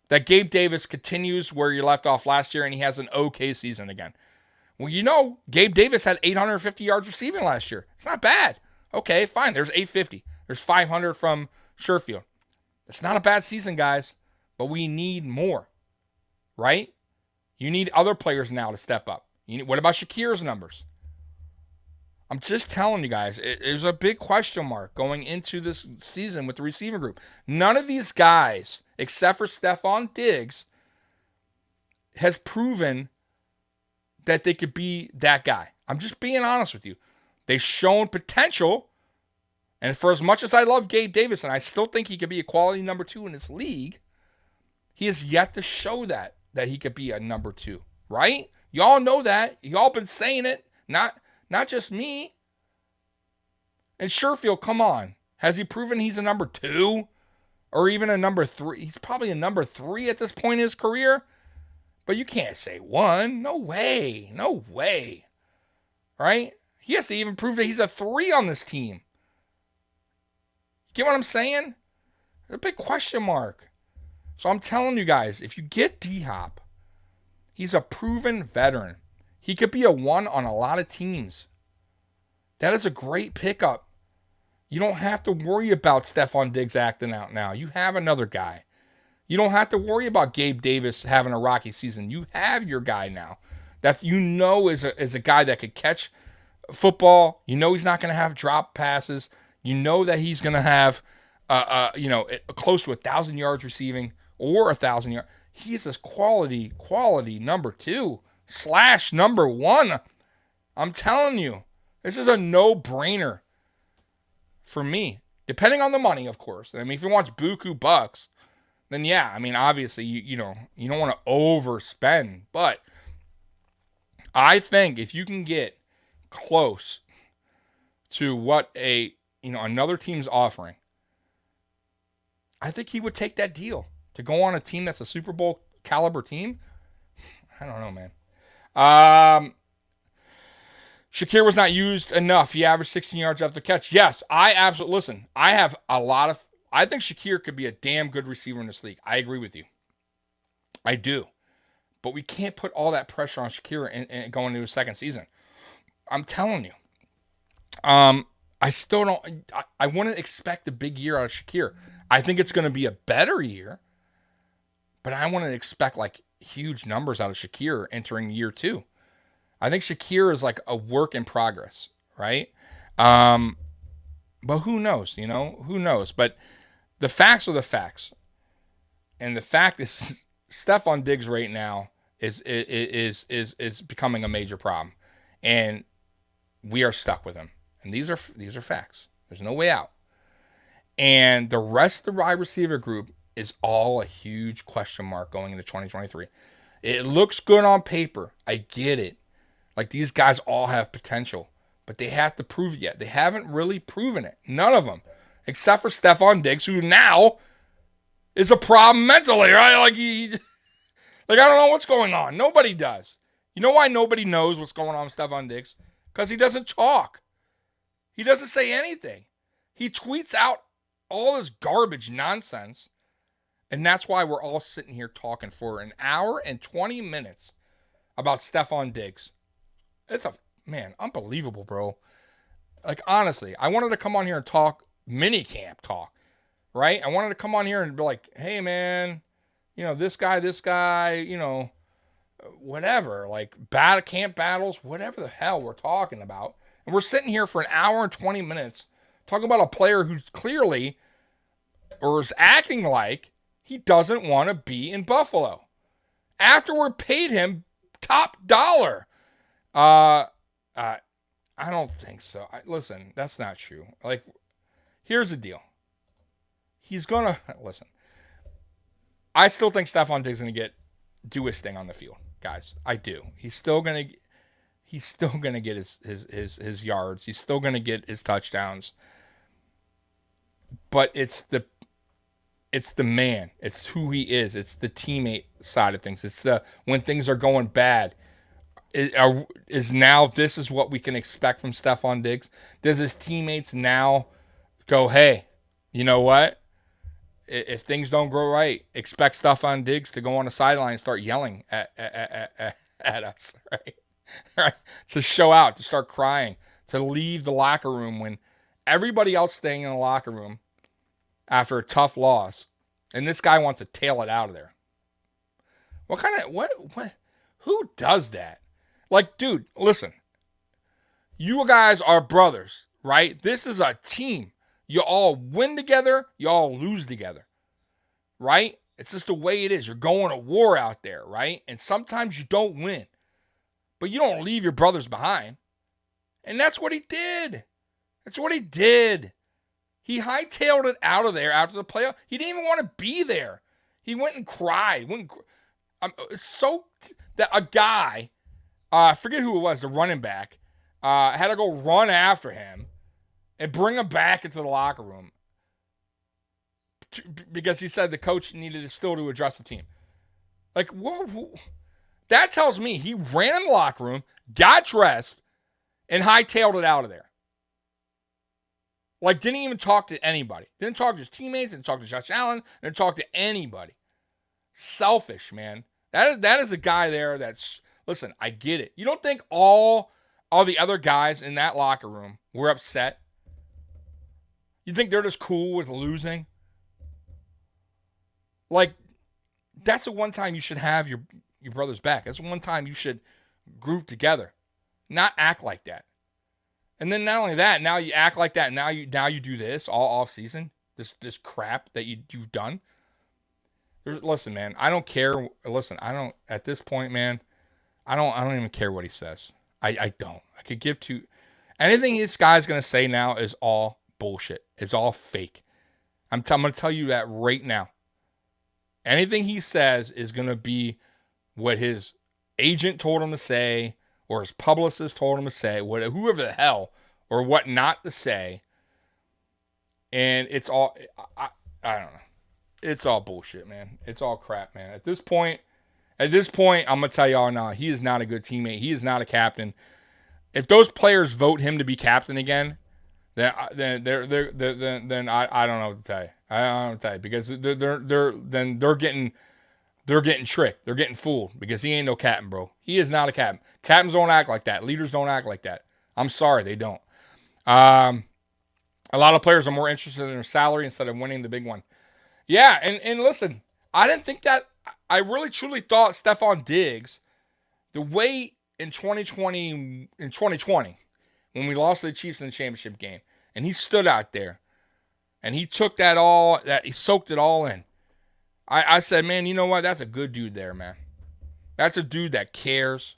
that Gabe Davis continues where you left off last year and he has an okay season again. Well, you know, Gabe Davis had 850 yards receiving last year. It's not bad. Okay, fine. There's 850. There's 500 from Sherfield. It's not a bad season, guys, but we need more, right? You need other players now to step up. What about Shakir's numbers? I'm just telling you guys, there's a big question mark going into this season with the receiver group. None of these guys, except for Stefon Diggs, has proven that they could be that guy. I'm just being honest with you. They've shown potential, and for as much as I love Gabe Davis, and I still think he could be a quality number 2 in this league, he has yet to show that he could be a number 2, right? Y'all know that. Y'all been saying it. Not just me. And Sherfield, come on. Has he proven he's a number 2? Or even a number 3? He's probably a number 3 at this point in his career. But you can't say 1. No way. No way. Right? He has to even prove that he's a 3 on this team. Get what I'm saying? There's a big question mark. So I'm telling you guys, if you get D-Hop, he's a proven veteran. He could be a 1 on a lot of teams. That is a great pickup. You don't have to worry about Stefon Diggs acting out now. You have another guy. You don't have to worry about Gabe Davis having a rocky season. You have your guy now that you know is a guy that could catch football. You know he's not going to have drop passes. You know that he's going to have close to 1,000 yards receiving or 1,000 yards. He's this quality number 2 / number 1. I'm telling you, this is a no-brainer for me. Depending on the money, of course. I mean, if he wants buku bucks, then yeah, I mean, obviously, you don't want to overspend. But I think if you can get close to what another team's offering, I think he would take that deal. To go on a team that's a Super Bowl caliber team? I don't know, man. Shakir was not used enough. He averaged 16 yards after the catch. Yes, I absolutely... Listen, I think Shakir could be a damn good receiver in this league. I agree with you. I do. But we can't put all that pressure on Shakir and going into his second season. I'm telling you. I still don't... I wouldn't expect a big year out of Shakir. I think it's going to be a better year. But I want to expect like huge numbers out of Shakir entering year 2. I think Shakir is like a work in progress, right? But who knows? Who knows? But the facts are the facts, and the fact is, Stefon Diggs right now is becoming a major problem, and we are stuck with him. And these are facts. There's no way out. And the rest of the wide receiver group is all a huge question mark going into 2023. It looks good on paper. I get it. Like, these guys all have potential, but they have to prove it yet. They haven't really proven it. None of them, except for Stefon Diggs, who now is a problem mentally, right? Like, I don't know what's going on. Nobody does. You know why nobody knows what's going on with Stefon Diggs? Because he doesn't talk. He doesn't say anything. He tweets out all this garbage nonsense, and that's why we're all sitting here talking for an hour and 20 minutes about Stefon Diggs. It's unbelievable, bro. Like, honestly, I wanted to come on here and talk minicamp talk, right? I wanted to come on here and be like, hey, man, this guy, whatever, like camp battles, whatever the hell we're talking about. And we're sitting here for an hour and 20 minutes talking about a player who's clearly, or is acting like, he doesn't want to be in Buffalo after we're paid him top dollar. I don't think so. Listen, that's not true. Like, here's the deal. He's gonna listen. I still think Stefon Diggs is gonna do his thing on the field, guys. I do. He's still gonna get his yards. He's still gonna get his touchdowns. But it's the man. It's who he is. It's the teammate side of things. It's when things are going bad. Is now this is what we can expect from Stefon Diggs? Does his teammates now go, hey, you know what? If things don't go right, expect Stefon Diggs to go on the sideline and start yelling at us, right? Right? To show out, to start crying, to leave the locker room when everybody else staying in the locker room after a tough loss, and this guy wants to tail it out of there. Who does that? Like, dude, listen. You guys are brothers, right? This is a team. You all win together. You all lose together, right? It's just the way it is. You're going to war out there, right? And sometimes you don't win. But you don't leave your brothers behind. And that's what he did. He hightailed it out of there after the playoff. He didn't even want to be there. He went and cried. So that a guy, I forget who it was, the running back, had to go run after him and bring him back into the locker room because he said the coach needed to address the team. Like, whoa, that tells me he ran in the locker room, got dressed, and hightailed it out of there. Like, didn't even talk to anybody. Didn't talk to his teammates, didn't talk to Josh Allen, didn't talk to anybody. Selfish, man. That is a guy there that's, listen, I get it. You don't think all the other guys in that locker room were upset? You think they're just cool with losing? Like, that's the one time you should have your brother's back. That's the one time you should group together. Not act like that. And then not only that, now you act like that. Now you do this all off season. This crap that you've done. Listen, man, I don't care. Listen, I don't at this point, man. I don't even care what he says. I don't. I could give to anything this guy's gonna say now is all bullshit. It's all fake. I'm gonna tell you that right now. Anything he says is gonna be what his agent told him to say, or his publicist told him to say, whoever the hell, or what not to say. And it's all, I don't know. It's all bullshit, man. It's all crap, man. At this point, I'm going to tell y'all now, he is not a good teammate. He is not a captain. If those players vote him to be captain again, then I don't know what to tell you. I don't know what to tell you, because they're getting tricked. They're getting fooled, because he ain't no captain, bro. He is not a captain. Captains don't act like that. Leaders don't act like that. I'm sorry, they don't. A lot of players are more interested in their salary instead of winning the big one. Yeah, and listen, I didn't think that I really truly thought Stefon Diggs, the way in 2020 when we lost to the Chiefs in the championship game, and he stood out there and he took he soaked it all in. I said, man, you know what? That's a good dude there, man. That's a dude that cares.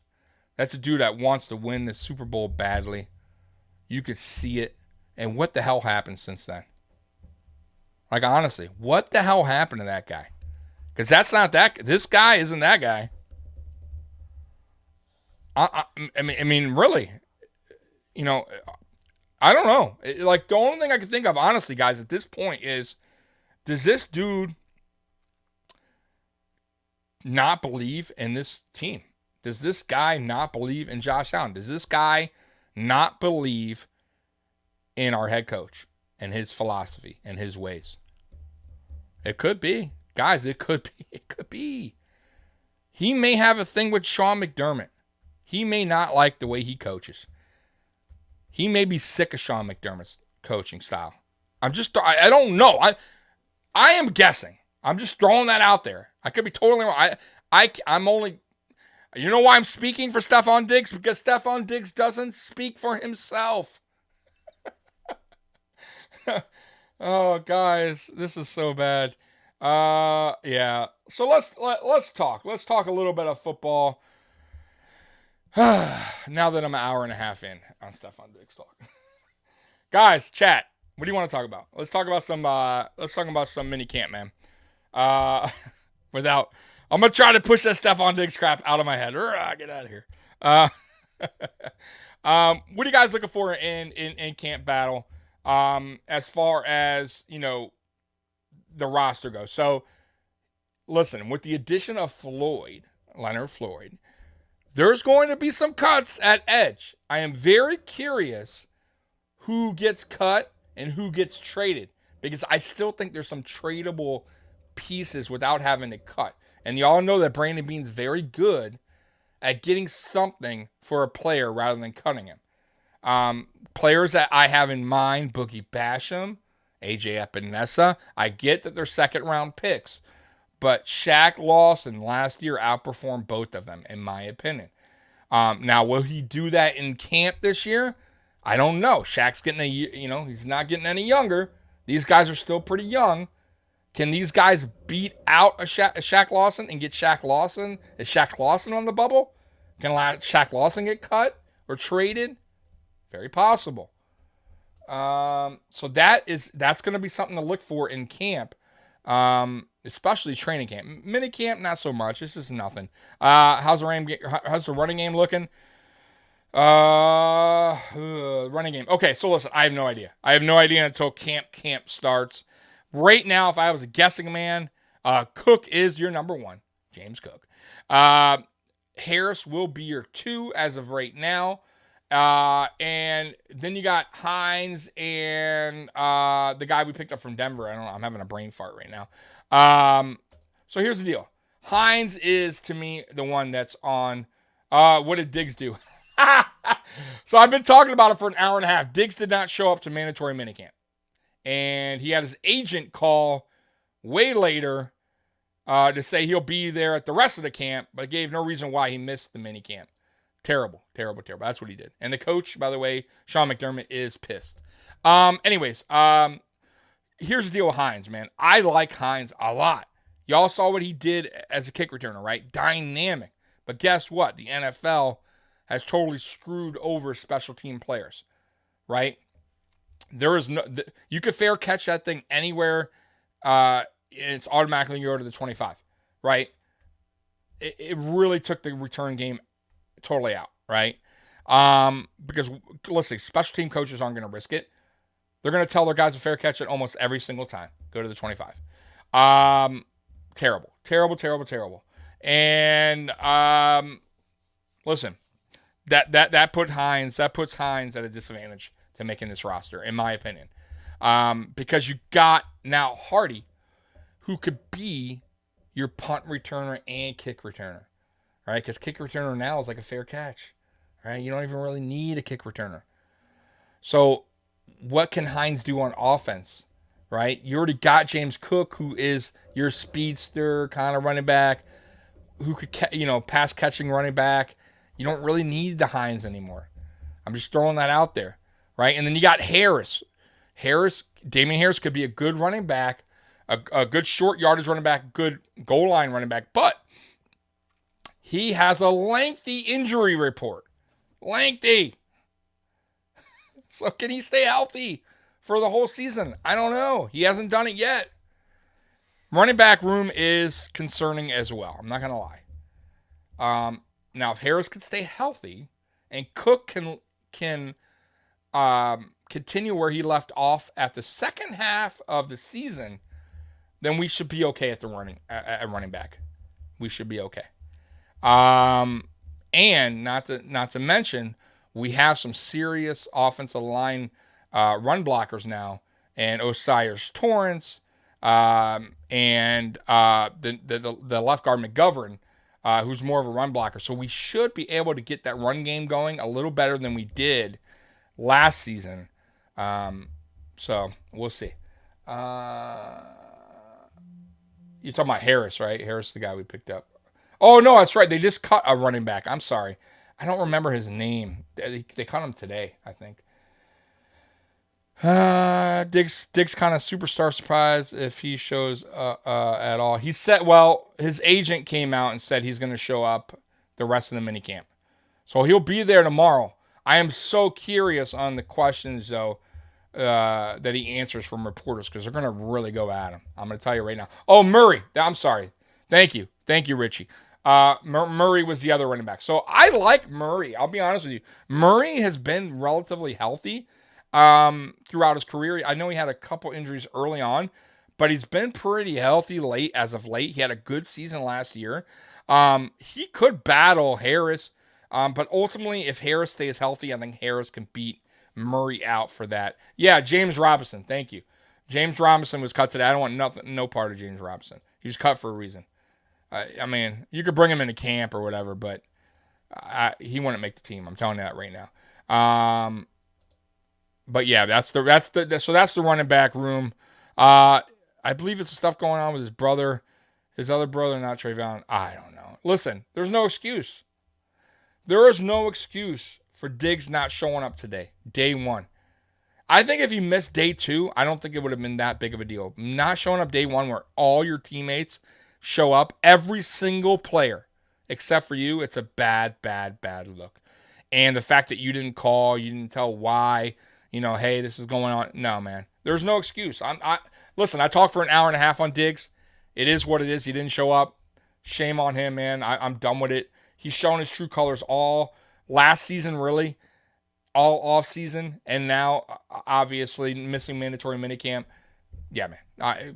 That's a dude that wants to win the Super Bowl badly. You could see it. And what the hell happened since then? Like, honestly, what the hell happened to that guy? Because this guy isn't that guy. I mean, really, you know, I don't know. Like, the only thing I can think of, honestly, guys, at this point is, does this dude not believe in this team? Does this guy not believe in Josh Allen? Does this guy not believe in our head coach and his philosophy and his ways? It could be. Guys, it could be. It could be. He may have a thing with Sean McDermott. He may not like the way he coaches. He may be sick of Sean McDermott's coaching style. I don't know. I am guessing. I'm just throwing that out there. I could be totally wrong. I'm only, you know why I'm speaking for Stefon Diggs? Because Stefon Diggs doesn't speak for himself. Oh, guys, this is so bad. Yeah. So let's talk. Let's talk a little bit of football. Now that I'm an hour and a half in on Stefon Diggs talk. Guys, chat. What do you want to talk about? Let's talk about some mini camp, man. I'm gonna try to push that Stefon Diggs crap out of my head. Get out of here. What are you guys looking for in camp battle? As far as, you know, the roster goes. So, listen, with the addition of Leonard Floyd, there's going to be some cuts at edge. I am very curious who gets cut and who gets traded, because I still think there's some tradable pieces without having to cut. And y'all know that Brandon Beane's very good at getting something for a player rather than cutting him. Players that I have in mind, Boogie Basham, AJ Epinesa, I get that they're second-round picks, but Shaq Lawson last year outperformed both of them, in my opinion. Now, will he do that in camp this year? I don't know. Shaq's getting he's not getting any younger. These guys are still pretty young. Can these guys beat out a Shaq Lawson and get Shaq Lawson? Is Shaq Lawson on the bubble? Can Shaq Lawson get cut or traded? Very possible. So that's going to be something to look for in camp, especially training camp. Mini camp, not so much. It's just nothing. How's the running game looking? Running game. Okay, so listen, I have no idea. I have no idea until camp starts. Right now, if I was a guessing man, Cook is your number one, James Cook. Harris will be your 2 as of right now. And then you got Hines and the guy we picked up from Denver. I don't know. I'm having a brain fart right now. So here's the deal. Hines is, to me, the one that's on. What did Diggs do? So I've been talking about it for an hour and a half. Diggs did not show up to mandatory minicamp. And he had his agent call way later to say he'll be there at the rest of the camp, but gave no reason why he missed the minicamp. Terrible. That's what he did. And the coach, by the way, Sean McDermott, is pissed. Anyways, here's the deal with Hines, man. I like Hines a lot. Y'all saw what he did as a kick returner, right? Dynamic. But guess what? The NFL has totally screwed over special team players, right? There is you could fair catch that thing anywhere, and it's automatically go to the 25, right? It really took the return game totally out, right? Because listen, special team coaches aren't going to risk it. They're going to tell their guys a fair catch at almost every single time. Go to the 25. Terrible. And listen, that puts Hines at a disadvantage to making this roster, in my opinion. Because you got now Hardy, who could be your punt returner and kick returner, right? Because kick returner now is like a fair catch, right? You don't even really need a kick returner. So what can Hines do on offense, right? You already got James Cook, who is your speedster kind of running back, who could, pass catching running back. You don't really need the Hines anymore. I'm just throwing that out there, right? And then you got Harris. Damian Harris could be a good running back, a good short yardage running back, good goal line running back, but he has a lengthy injury report. Lengthy. So can he stay healthy for the whole season? I don't know. He hasn't done it yet. Running back room is concerning as well. I'm not going to lie. Now, if Harris could stay healthy and Cook can continue where he left off at the second half of the season, then we should be okay at running back. We should be okay. And not to mention, we have some serious offensive line run blockers now, and Osiris Torrance, and the left guard McGovern, who's more of a run blocker. So we should be able to get that run game going a little better than we did last season. So we'll see. You're talking about Harris, right? Harris is the guy we picked up. Oh, no, that's right. They just cut a running back. I'm sorry. I don't remember his name. They cut him today, I think. Diggs kind of superstar surprise if he shows at all. He said, his agent came out and said he's going to show up the rest of the minicamp. So he'll be there tomorrow. I am so curious on the questions, though, that he answers from reporters, because they're going to really go at him. I'm going to tell you right now. Oh, Murray. I'm sorry. Thank you, Richie. Murray was the other running back. So I like Murray. I'll be honest with you. Murray has been relatively healthy throughout his career. I know he had a couple injuries early on, but he's been pretty healthy as of late. He had a good season last year. He could battle Harris, but ultimately, if Harris stays healthy, I think Harris can beat Murray out for that. Yeah, James Robinson. Thank you. James Robinson was cut today. I don't want no part of James Robinson. He was cut for a reason. I mean, you could bring him into camp or whatever, but he wouldn't make the team. I'm telling you that right now. But yeah, that's the running back room. I believe it's the stuff going on with his other brother, not Trayvon. I don't know. Listen, there's no excuse. There is no excuse for Diggs not showing up today, day one. I think if he missed day two, I don't think it would have been that big of a deal. Not showing up day one where all your teammates show up, every single player, except for you, it's a bad look. And the fact that you didn't call, you didn't tell why, hey, this is going on. No, man. There's no excuse. Listen, I talked for an hour and a half on Diggs. It is what it is. He didn't show up. Shame on him, man. I'm done with it. He's shown his true colors all last season, really, all off season, and now obviously missing mandatory minicamp. Yeah, man.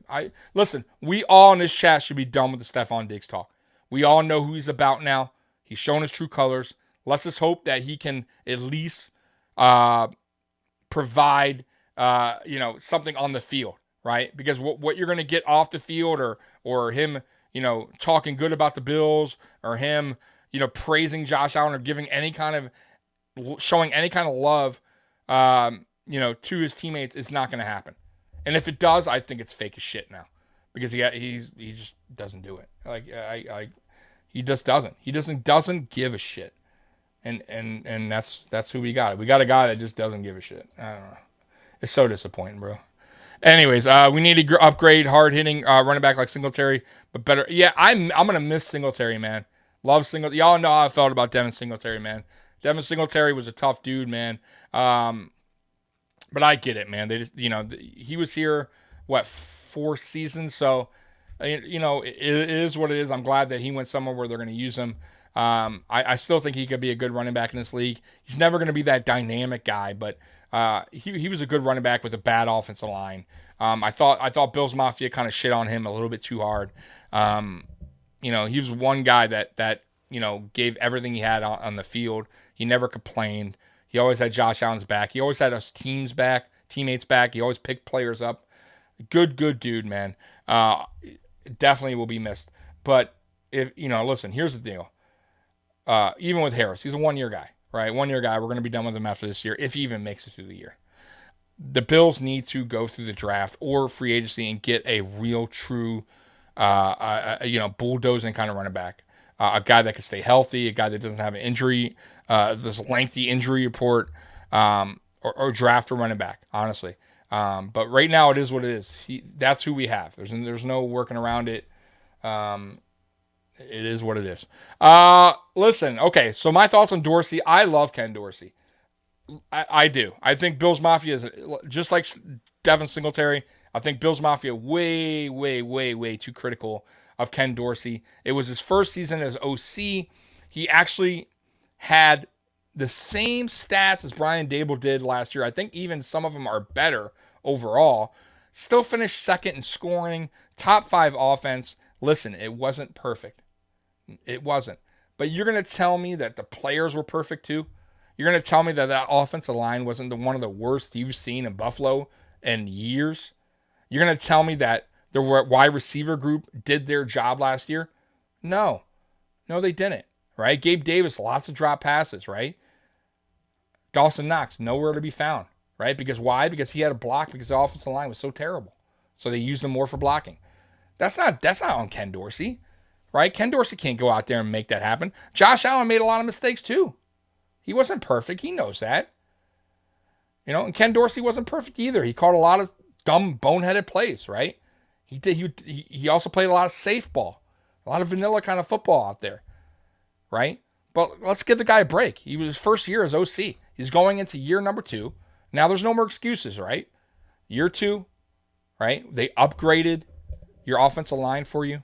I listen, we all in this chat should be done with the Stefon Diggs talk. We all know who he's about now. He's shown his true colors. Let's just hope that he can at least provide something on the field, right? Because what you're going to get off the field, or him, talking good about the Bills, or him, praising Josh Allen, or giving showing any kind of love, to his teammates, is not going to happen. And if it does, I think it's fake as shit now, because he just doesn't do it. He just doesn't. He doesn't give a shit. And that's who we got. We got a guy that just doesn't give a shit. I don't know. It's so disappointing, bro. Anyways, we need to upgrade hard-hitting running back like Singletary, but better. Yeah, I'm gonna miss Singletary, man. Love Singletary. Y'all know how I felt about Devin Singletary, man. Devin Singletary was a tough dude, man. But I get it, man. They just, he was here, 4 seasons? So, it is what it is. I'm glad that he went somewhere where they're going to use him. I still think he could be a good running back in this league. He's never going to be that dynamic guy, but he was a good running back with a bad offensive line. I thought Bills Mafia kind of shit on him a little bit too hard. He was one guy that gave everything he had on the field. He never complained. He always had Josh Allen's back. He always had us teammates back. He always picked players up. Good dude, man. Definitely will be missed. But listen, here's the deal. Even with Harris, he's a 1-year guy, right? 1-year guy. We're going to be done with him after this year, if he even makes it through the year. the Bills need to go through the draft or free agency and get a real, true, bulldozing kind of running back. A guy that can stay healthy, a guy that doesn't have an injury, this lengthy injury report, or draft a running back, honestly. But right now it is what it is. That's who we have. There's no working around it. It is what it is. Listen, okay, so my thoughts on Dorsey. I love Ken Dorsey. I do. I think Bills Mafia is just like Devin Singletary. I think Bills Mafia way, way, way, way too critical of Ken Dorsey. It was his first season as OC. He actually had the same stats as Brian Dable did last year. I think even some of them are better overall. Still finished second in scoring, top 5 offense. Listen, it wasn't perfect. It wasn't. But you're going to tell me that the players were perfect too? You're going to tell me that offensive line wasn't one of the worst you've seen in Buffalo in years? You're going to tell me that the wide receiver group did their job last year? No. No, they didn't, right? Gabe Davis, lots of drop passes, right? Dawson Knox, nowhere to be found, right? Because why? Because he had a block because the offensive line was so terrible. So they used him more for blocking. That's not on Ken Dorsey, right? Ken Dorsey can't go out there and make that happen. Josh Allen made a lot of mistakes too. He wasn't perfect. He knows that. And Ken Dorsey wasn't perfect either. He caught a lot of dumb, boneheaded plays, right? He also played a lot of safe ball, a lot of vanilla kind of football out there, right? But let's give the guy a break. He was his first year as OC. He's going into year number 2. Now there's no more excuses, right? Year 2, right? They upgraded your offensive line for you,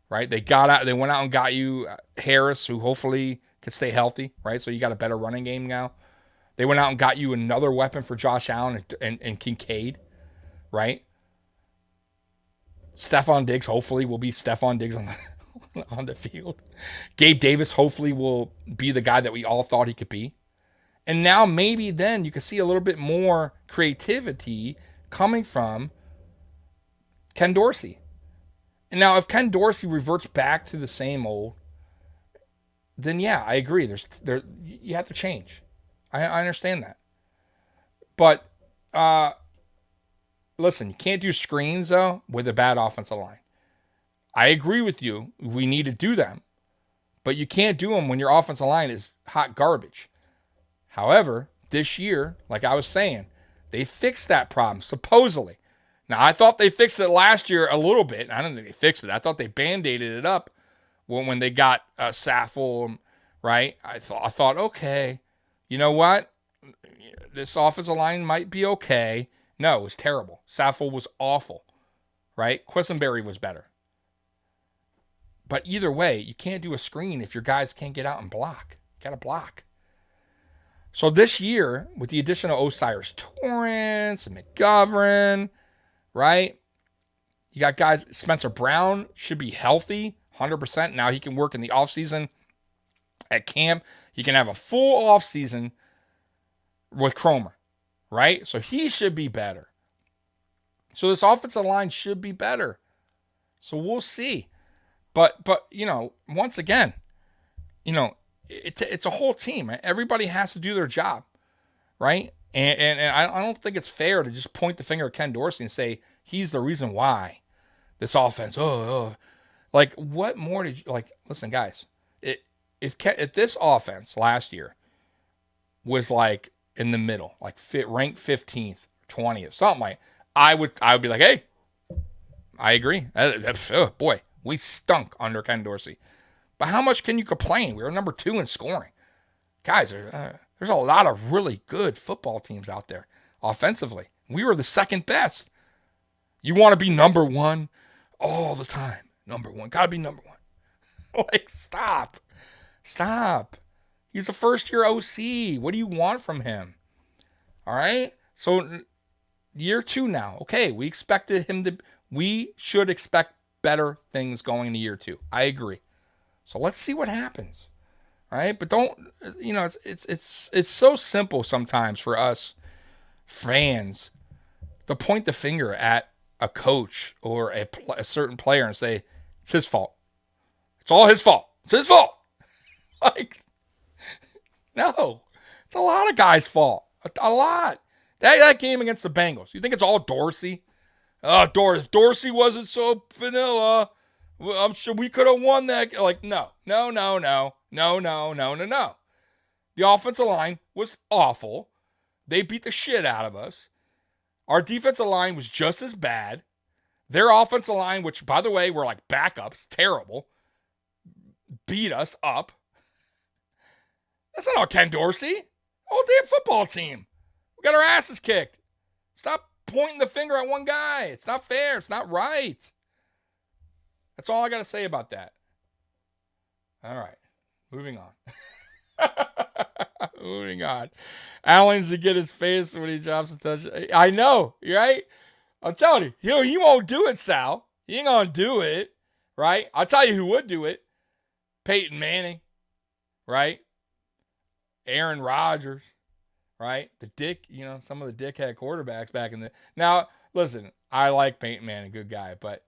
right? They went out and got you Harris, who hopefully can stay healthy, right? So you got a better running game now. They went out and got you another weapon for Josh Allen and Kincaid, right? Stefon Diggs hopefully will be Stefon Diggs on the field. Gabe Davis hopefully will be the guy that we all thought he could be. And now maybe then you can see a little bit more creativity coming from Ken Dorsey. And now if Ken Dorsey reverts back to the same old, then yeah, I agree. You have to change. I understand that. But listen, you can't do screens though with a bad offensive line. I agree with you. We need to do them. But you can't do them when your offensive line is hot garbage. However, this year, like I was saying, they fixed that problem, supposedly. Now, I thought they fixed it last year a little bit. I don't think they fixed it. I thought they Band-Aided it up when they got Saffold, right? I thought, okay, you know what? This offensive line might be okay. No, it was terrible. Saffold was awful, right? Quisenberry was better. But either way, you can't do a screen if your guys can't get out and block. You got to block. So this year, with the addition of Osiris Torrance and McGovern, right? You got guys, Spencer Brown should be healthy, 100%. Now he can work in the offseason at camp. He can have a full offseason with Cromer, right? So he should be better. So this offensive line should be better. So we'll see. But once again, it's a whole team. Everybody has to do their job, right? And I don't think it's fair to just point the finger at Ken Dorsey and say he's the reason why this offense. Like what more did you like? Listen, guys, if this offense last year was like in the middle, like ranked 15th, 20th, something like, I would be like, hey, I agree. Boy, we stunk under Ken Dorsey. But how much can you complain? We were number 2 in scoring. Guys, there's a lot of really good football teams out there offensively. We were the second best. You want to be number 1 all the time. Number 1. Got to be number 1. Like, stop. He's a first-year OC. What do you want from him? All right? So, year 2 now. Okay, we should expect better things going into year 2. I agree. So let's see what happens. All right? But don't, it's so simple sometimes for us fans to point the finger at a coach or a certain player and say, it's his fault. It's all his fault. It's his fault. Like, no. It's a lot of guys' fault. A lot. That game against the Bengals, you think it's all Dorsey? Oh, Dorsey wasn't so vanilla. Well, I'm sure we could have won that. Like, no. The offensive line was awful. They beat the shit out of us. Our defensive line was just as bad. Their offensive line, which, by the way, were like backups, terrible, beat us up. That's not all Ken Dorsey. Whole damn football team. We got our asses kicked. Stop pointing the finger at one guy. It's not fair. It's not right. That's all I got to say about that. All right. Moving on. Moving on. Allen's to get his face when he drops a touchdown. I know, right? I'm telling you, he won't do it, Sal. He ain't going to do it, right? I'll tell you who would do it. Peyton Manning, right? Aaron Rodgers, right? Some of the dickhead quarterbacks back in the... Now, listen, I like Peyton Manning, good guy, but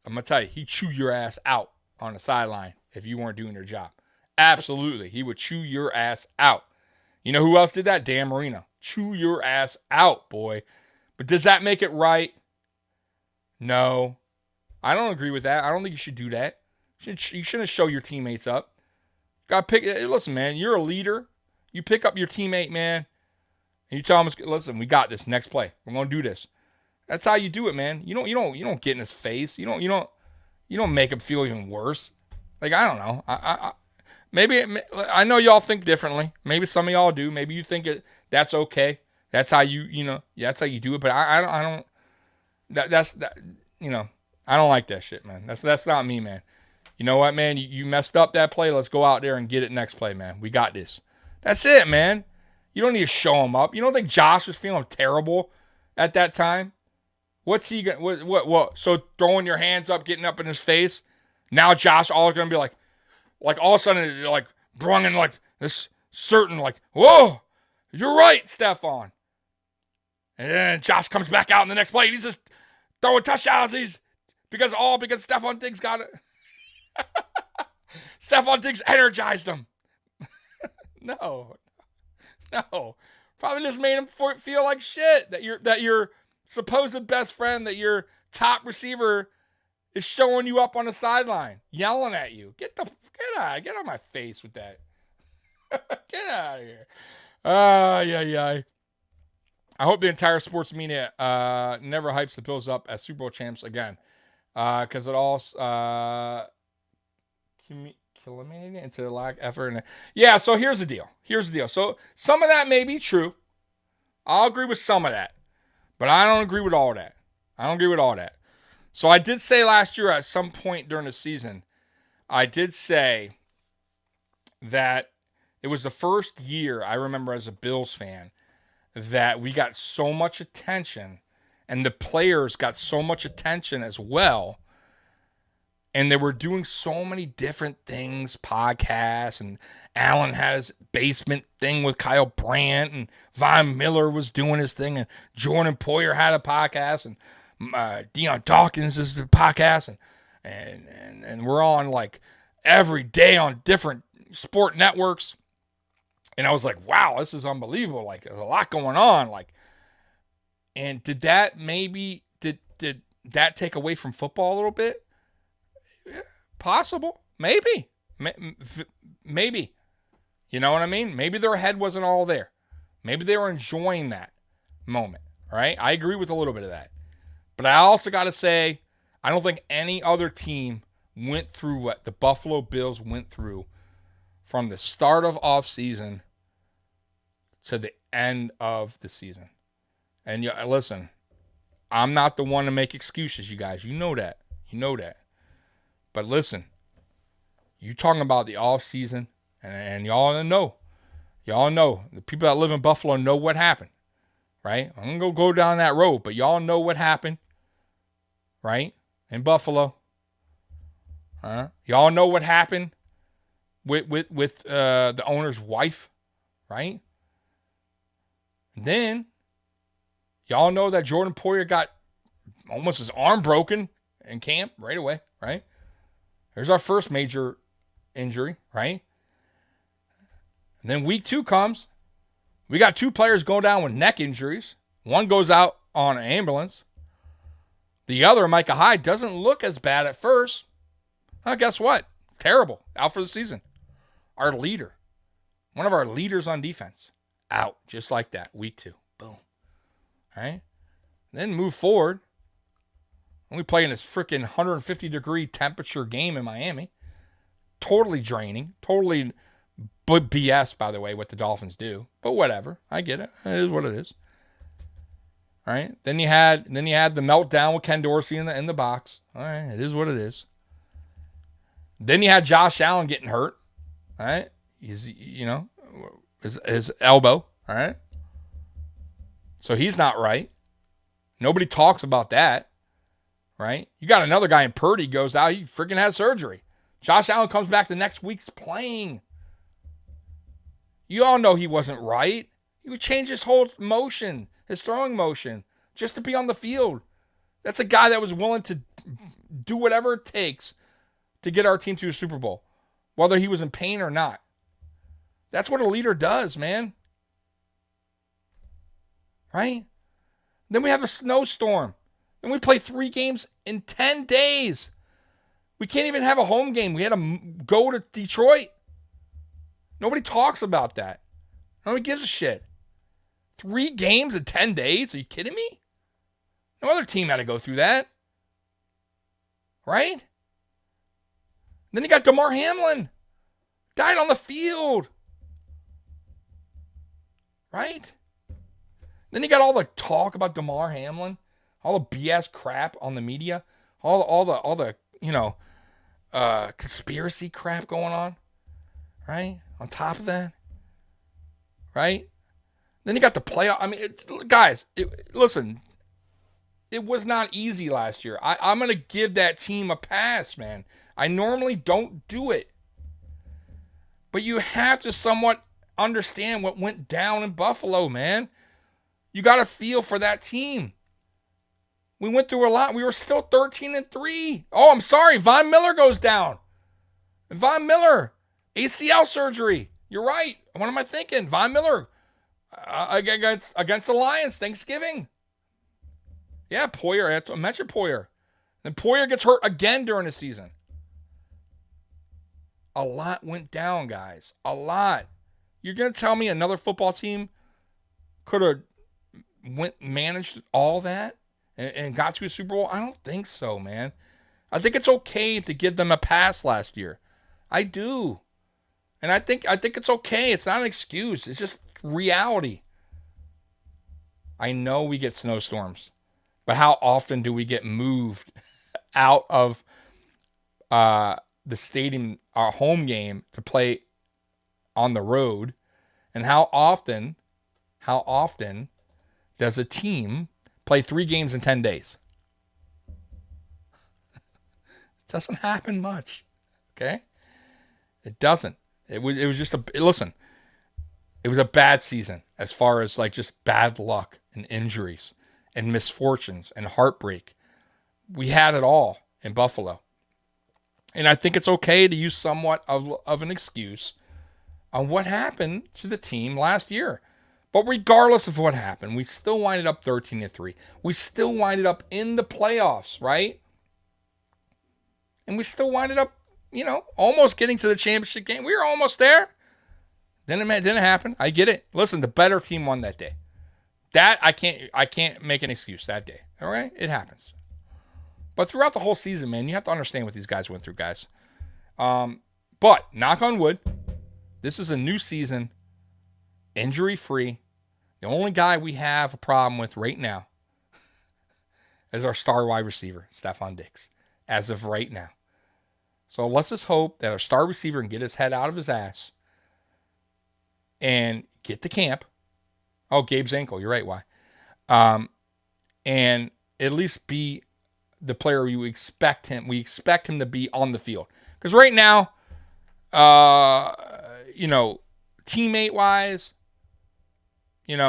I'm going to tell you, he'd chew your ass out on the sideline if you weren't doing your job. Absolutely. He would chew your ass out. You know who else did that? Dan Marino. Chew your ass out, boy. But does that make it right? No. I don't agree with that. I don't think you should do that. You shouldn't show your teammates up. Listen, man, you're a leader. You pick up your teammate, man, and you tell him, listen, we got this. Next play. We're going to do this. That's how you do it, man. You don't get in his face. You don't make him feel even worse. Like, I don't know. Maybe I know y'all think differently. Maybe some of y'all do. Maybe you think that's okay. That's how that's how you do it. But I don't. I don't like that shit, man. That's not me, man. You know what, man? You messed up that play. Let's go out there and get it next play, man. We got this. That's it, man. You don't need to show him up. You don't think Josh was feeling terrible at that time? What's he going? What? So throwing your hands up, getting up in his face. Now Josh all going to be like all of a sudden, like brung in like this certain like, whoa, you're right, Stefon. And then Josh comes back out in the next play. He's just throwing touchdowns. Because Stefon Diggs got it. Stefon Diggs energized him. No. Probably just made him feel like shit that your supposed best friend, that your top receiver is showing you up on the sideline, yelling at you. Get out of my face with that. Get out of here. Yeah. I hope the entire sports media never hypes the Bills up as Super Bowl champs again, because it all culminated into the lack of effort. Yeah, so here's the deal. So some of that may be true. I'll agree with some of that, but I don't agree with all that. So I did say last year at some point during the season, I did say that it was the first year I remember as a Bills fan that we got so much attention and the players got so much attention as well. And they were doing so many different things, podcasts, and Allen had his basement thing with Kyle Brandt, and Von Miller was doing his thing, and Jordan Poyer had a podcast, and Deion Dawkins is the podcast, and we're on like every day on different sport networks. And I was like, wow, this is unbelievable. Like, there's a lot going on. Like, and did that take away from football a little bit? Yeah, possible. Maybe. Maybe. You know what I mean? Maybe their head wasn't all there. Maybe they were enjoying that moment. Right? I agree with a little bit of that. But I also got to say, I don't think any other team went through what the Buffalo Bills went through from the start of offseason to the end of the season. And listen, I'm not the one to make excuses, you guys. You know that. But listen, you talking about the offseason, and y'all know. The people that live in Buffalo know what happened, right? I'm going to go down that road, but y'all know what happened, right? In Buffalo. Y'all know what happened with the owner's wife, right? And then y'all know that Jordan Poyer got almost his arm broken in camp right away, right? There's our first major injury, right? And then week 2 comes, We got 2 players going down with neck injuries. One goes out on an ambulance. The other, Micah Hyde, doesn't look as bad at first. Guess what? Terrible. Out for the season. Our leader. One of our leaders on defense. Out. Just like that. Week 2. Boom. All right? Then move forward. And we play in this freaking 150-degree temperature game in Miami. Totally draining. Totally BS, by the way, what the Dolphins do. But whatever. I get it. It is what it is. All right? Then you had the meltdown with Ken Dorsey in the box. All right? It is what it is. Then you had Josh Allen getting hurt. All right? He's, his elbow. All right? So he's not right. Nobody talks about that. Right? You got another guy in Purdy goes out. He freaking has surgery. Josh Allen comes back the next week's playing. You all know he wasn't right. He would change his whole motion, his throwing motion, just to be on the field. That's a guy that was willing to do whatever it takes to get our team to a Super Bowl, whether he was in pain or not. That's what a leader does, man. Right? Then we have a snowstorm. And we play 3 games in 10 days. We can't even have a home game. We had to go to Detroit. Nobody talks about that. Nobody gives a shit. 3 games in 10 days? Are you kidding me? No other team had to go through that. Right? Then you got DeMar Hamlin. Died on the field. Right? Then you got all the talk about DeMar Hamlin. All the BS crap on the media. All the conspiracy crap going on. Right? On top of that. Right? Then you got the playoff. I mean, guys, listen. It was not easy last year. I'm going to give that team a pass, man. I normally don't do it. But you have to somewhat understand what went down in Buffalo, man. You got to feel for that team. We went through a lot. We were still 13-3. Oh, I'm sorry. Von Miller goes down. Von Miller, ACL surgery. You're right. What am I thinking? Von Miller against the Lions, Thanksgiving. Yeah, Poyer. I mentioned Poyer. Then Poyer gets hurt again during the season. A lot went down, guys. A lot. You're going to tell me another football team could have managed all that and got to a Super Bowl? I don't think so, man. I think it's okay to give them a pass last year. I do. And I think it's okay. It's not an excuse. It's just reality. I know we get snowstorms, but how often do we get moved out of the stadium, our home game, to play on the road? And how often does a team play 3 games in 10 days? It doesn't happen much. Okay? It doesn't. It was just listen, it was a bad season as far as like just bad luck and injuries and misfortunes and heartbreak. We had it all in Buffalo. And I think it's okay to use somewhat of an excuse on what happened to the team last year. But regardless of what happened, we still winded up 13-3. We still winded up in the playoffs, right? And we still winded up, almost getting to the championship game. We were almost there. Then it didn't happen. I get it. Listen, the better team won that day. That I can't make an excuse that day. All right? It happens. But throughout the whole season, man, you have to understand what these guys went through, guys. But knock on wood, this is a new season, injury-free. The only guy we have a problem with right now is our star wide receiver, Stefon Diggs, as of right now. So let's just hope that our star receiver can get his head out of his ass and get to camp. Oh, Gabe's ankle. You're right. Why? And at least be the player we expect him. We expect him to be on the field. Because right now, teammate-wise, we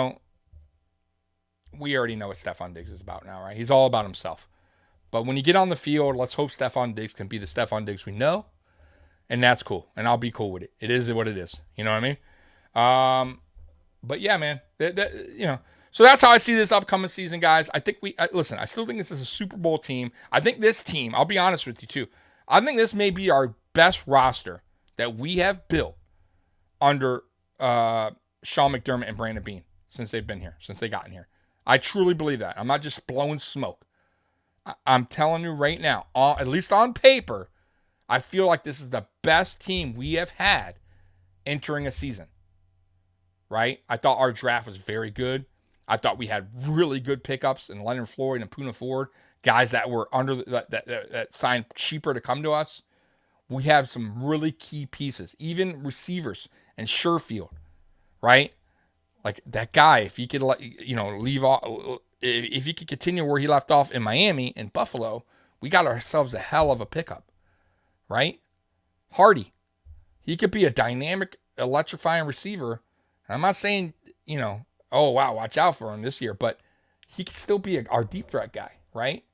already know what Stefon Diggs is about now, right? He's all about himself. But when you get on the field, let's hope Stefon Diggs can be the Stefon Diggs we know. And that's cool. And I'll be cool with it. It is what it is. You know what I mean? But yeah, man, so that's how I see this upcoming season, guys. I think listen, I still think this is a Super Bowl team. I think this team, I'll be honest with you too, I think this may be our best roster that we have built under Sean McDermott and Brandon Beane since they've been here, since they gotten here. I truly believe that. I'm not just blowing smoke. I'm telling you right now, at least on paper, I feel like this is the best team we have had entering a season. Right? I thought our draft was very good. I thought we had really good pickups in Leonard Floyd and Poona Ford, guys that were that signed cheaper to come to us. We have some really key pieces, even receivers and Sherfield, right? Like that guy, if he could leave off, if he could continue where he left off in Miami and Buffalo, we got ourselves a hell of a pickup, right? Hardy, he could be a dynamic, electrifying receiver. I'm not saying, oh, wow, watch out for him this year, but he could still be our deep threat guy, right?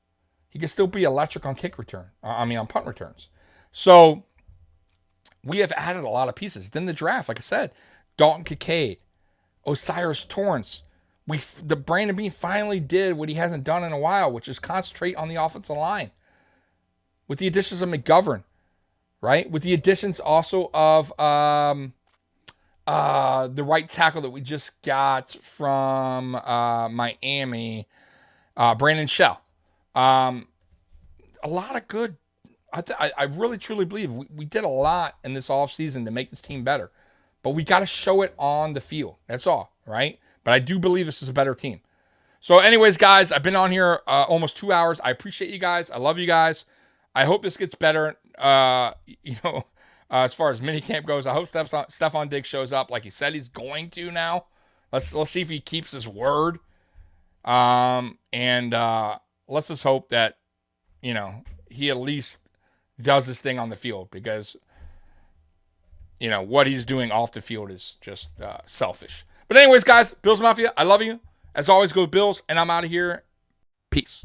He could still be electric on on punt returns. So we have added a lot of pieces. Then the draft, like I said, Dalton Kincaid, Osiris Torrance. The Brandon Beane finally did what he hasn't done in a while, which is concentrate on the offensive line. With the additions of McGovern, right? With the additions also of the right tackle that we just got from Miami, Brandon Shell. A lot of good. I really, truly believe we did a lot in this offseason to make this team better. But we got to show it on the field. That's all, right? But I do believe this is a better team. So anyways, guys, I've been on here almost 2 hours. I appreciate you guys. I love you guys. I hope this gets better. As far as minicamp goes, I hope Stefon Diggs shows up like he said he's going to now. Let's see if he keeps his word. And let's just hope that, he at least does his thing on the field because, what he's doing off the field is just selfish. But anyways, guys, Bills Mafia, I love you. As always, go Bills, and I'm out of here. Peace.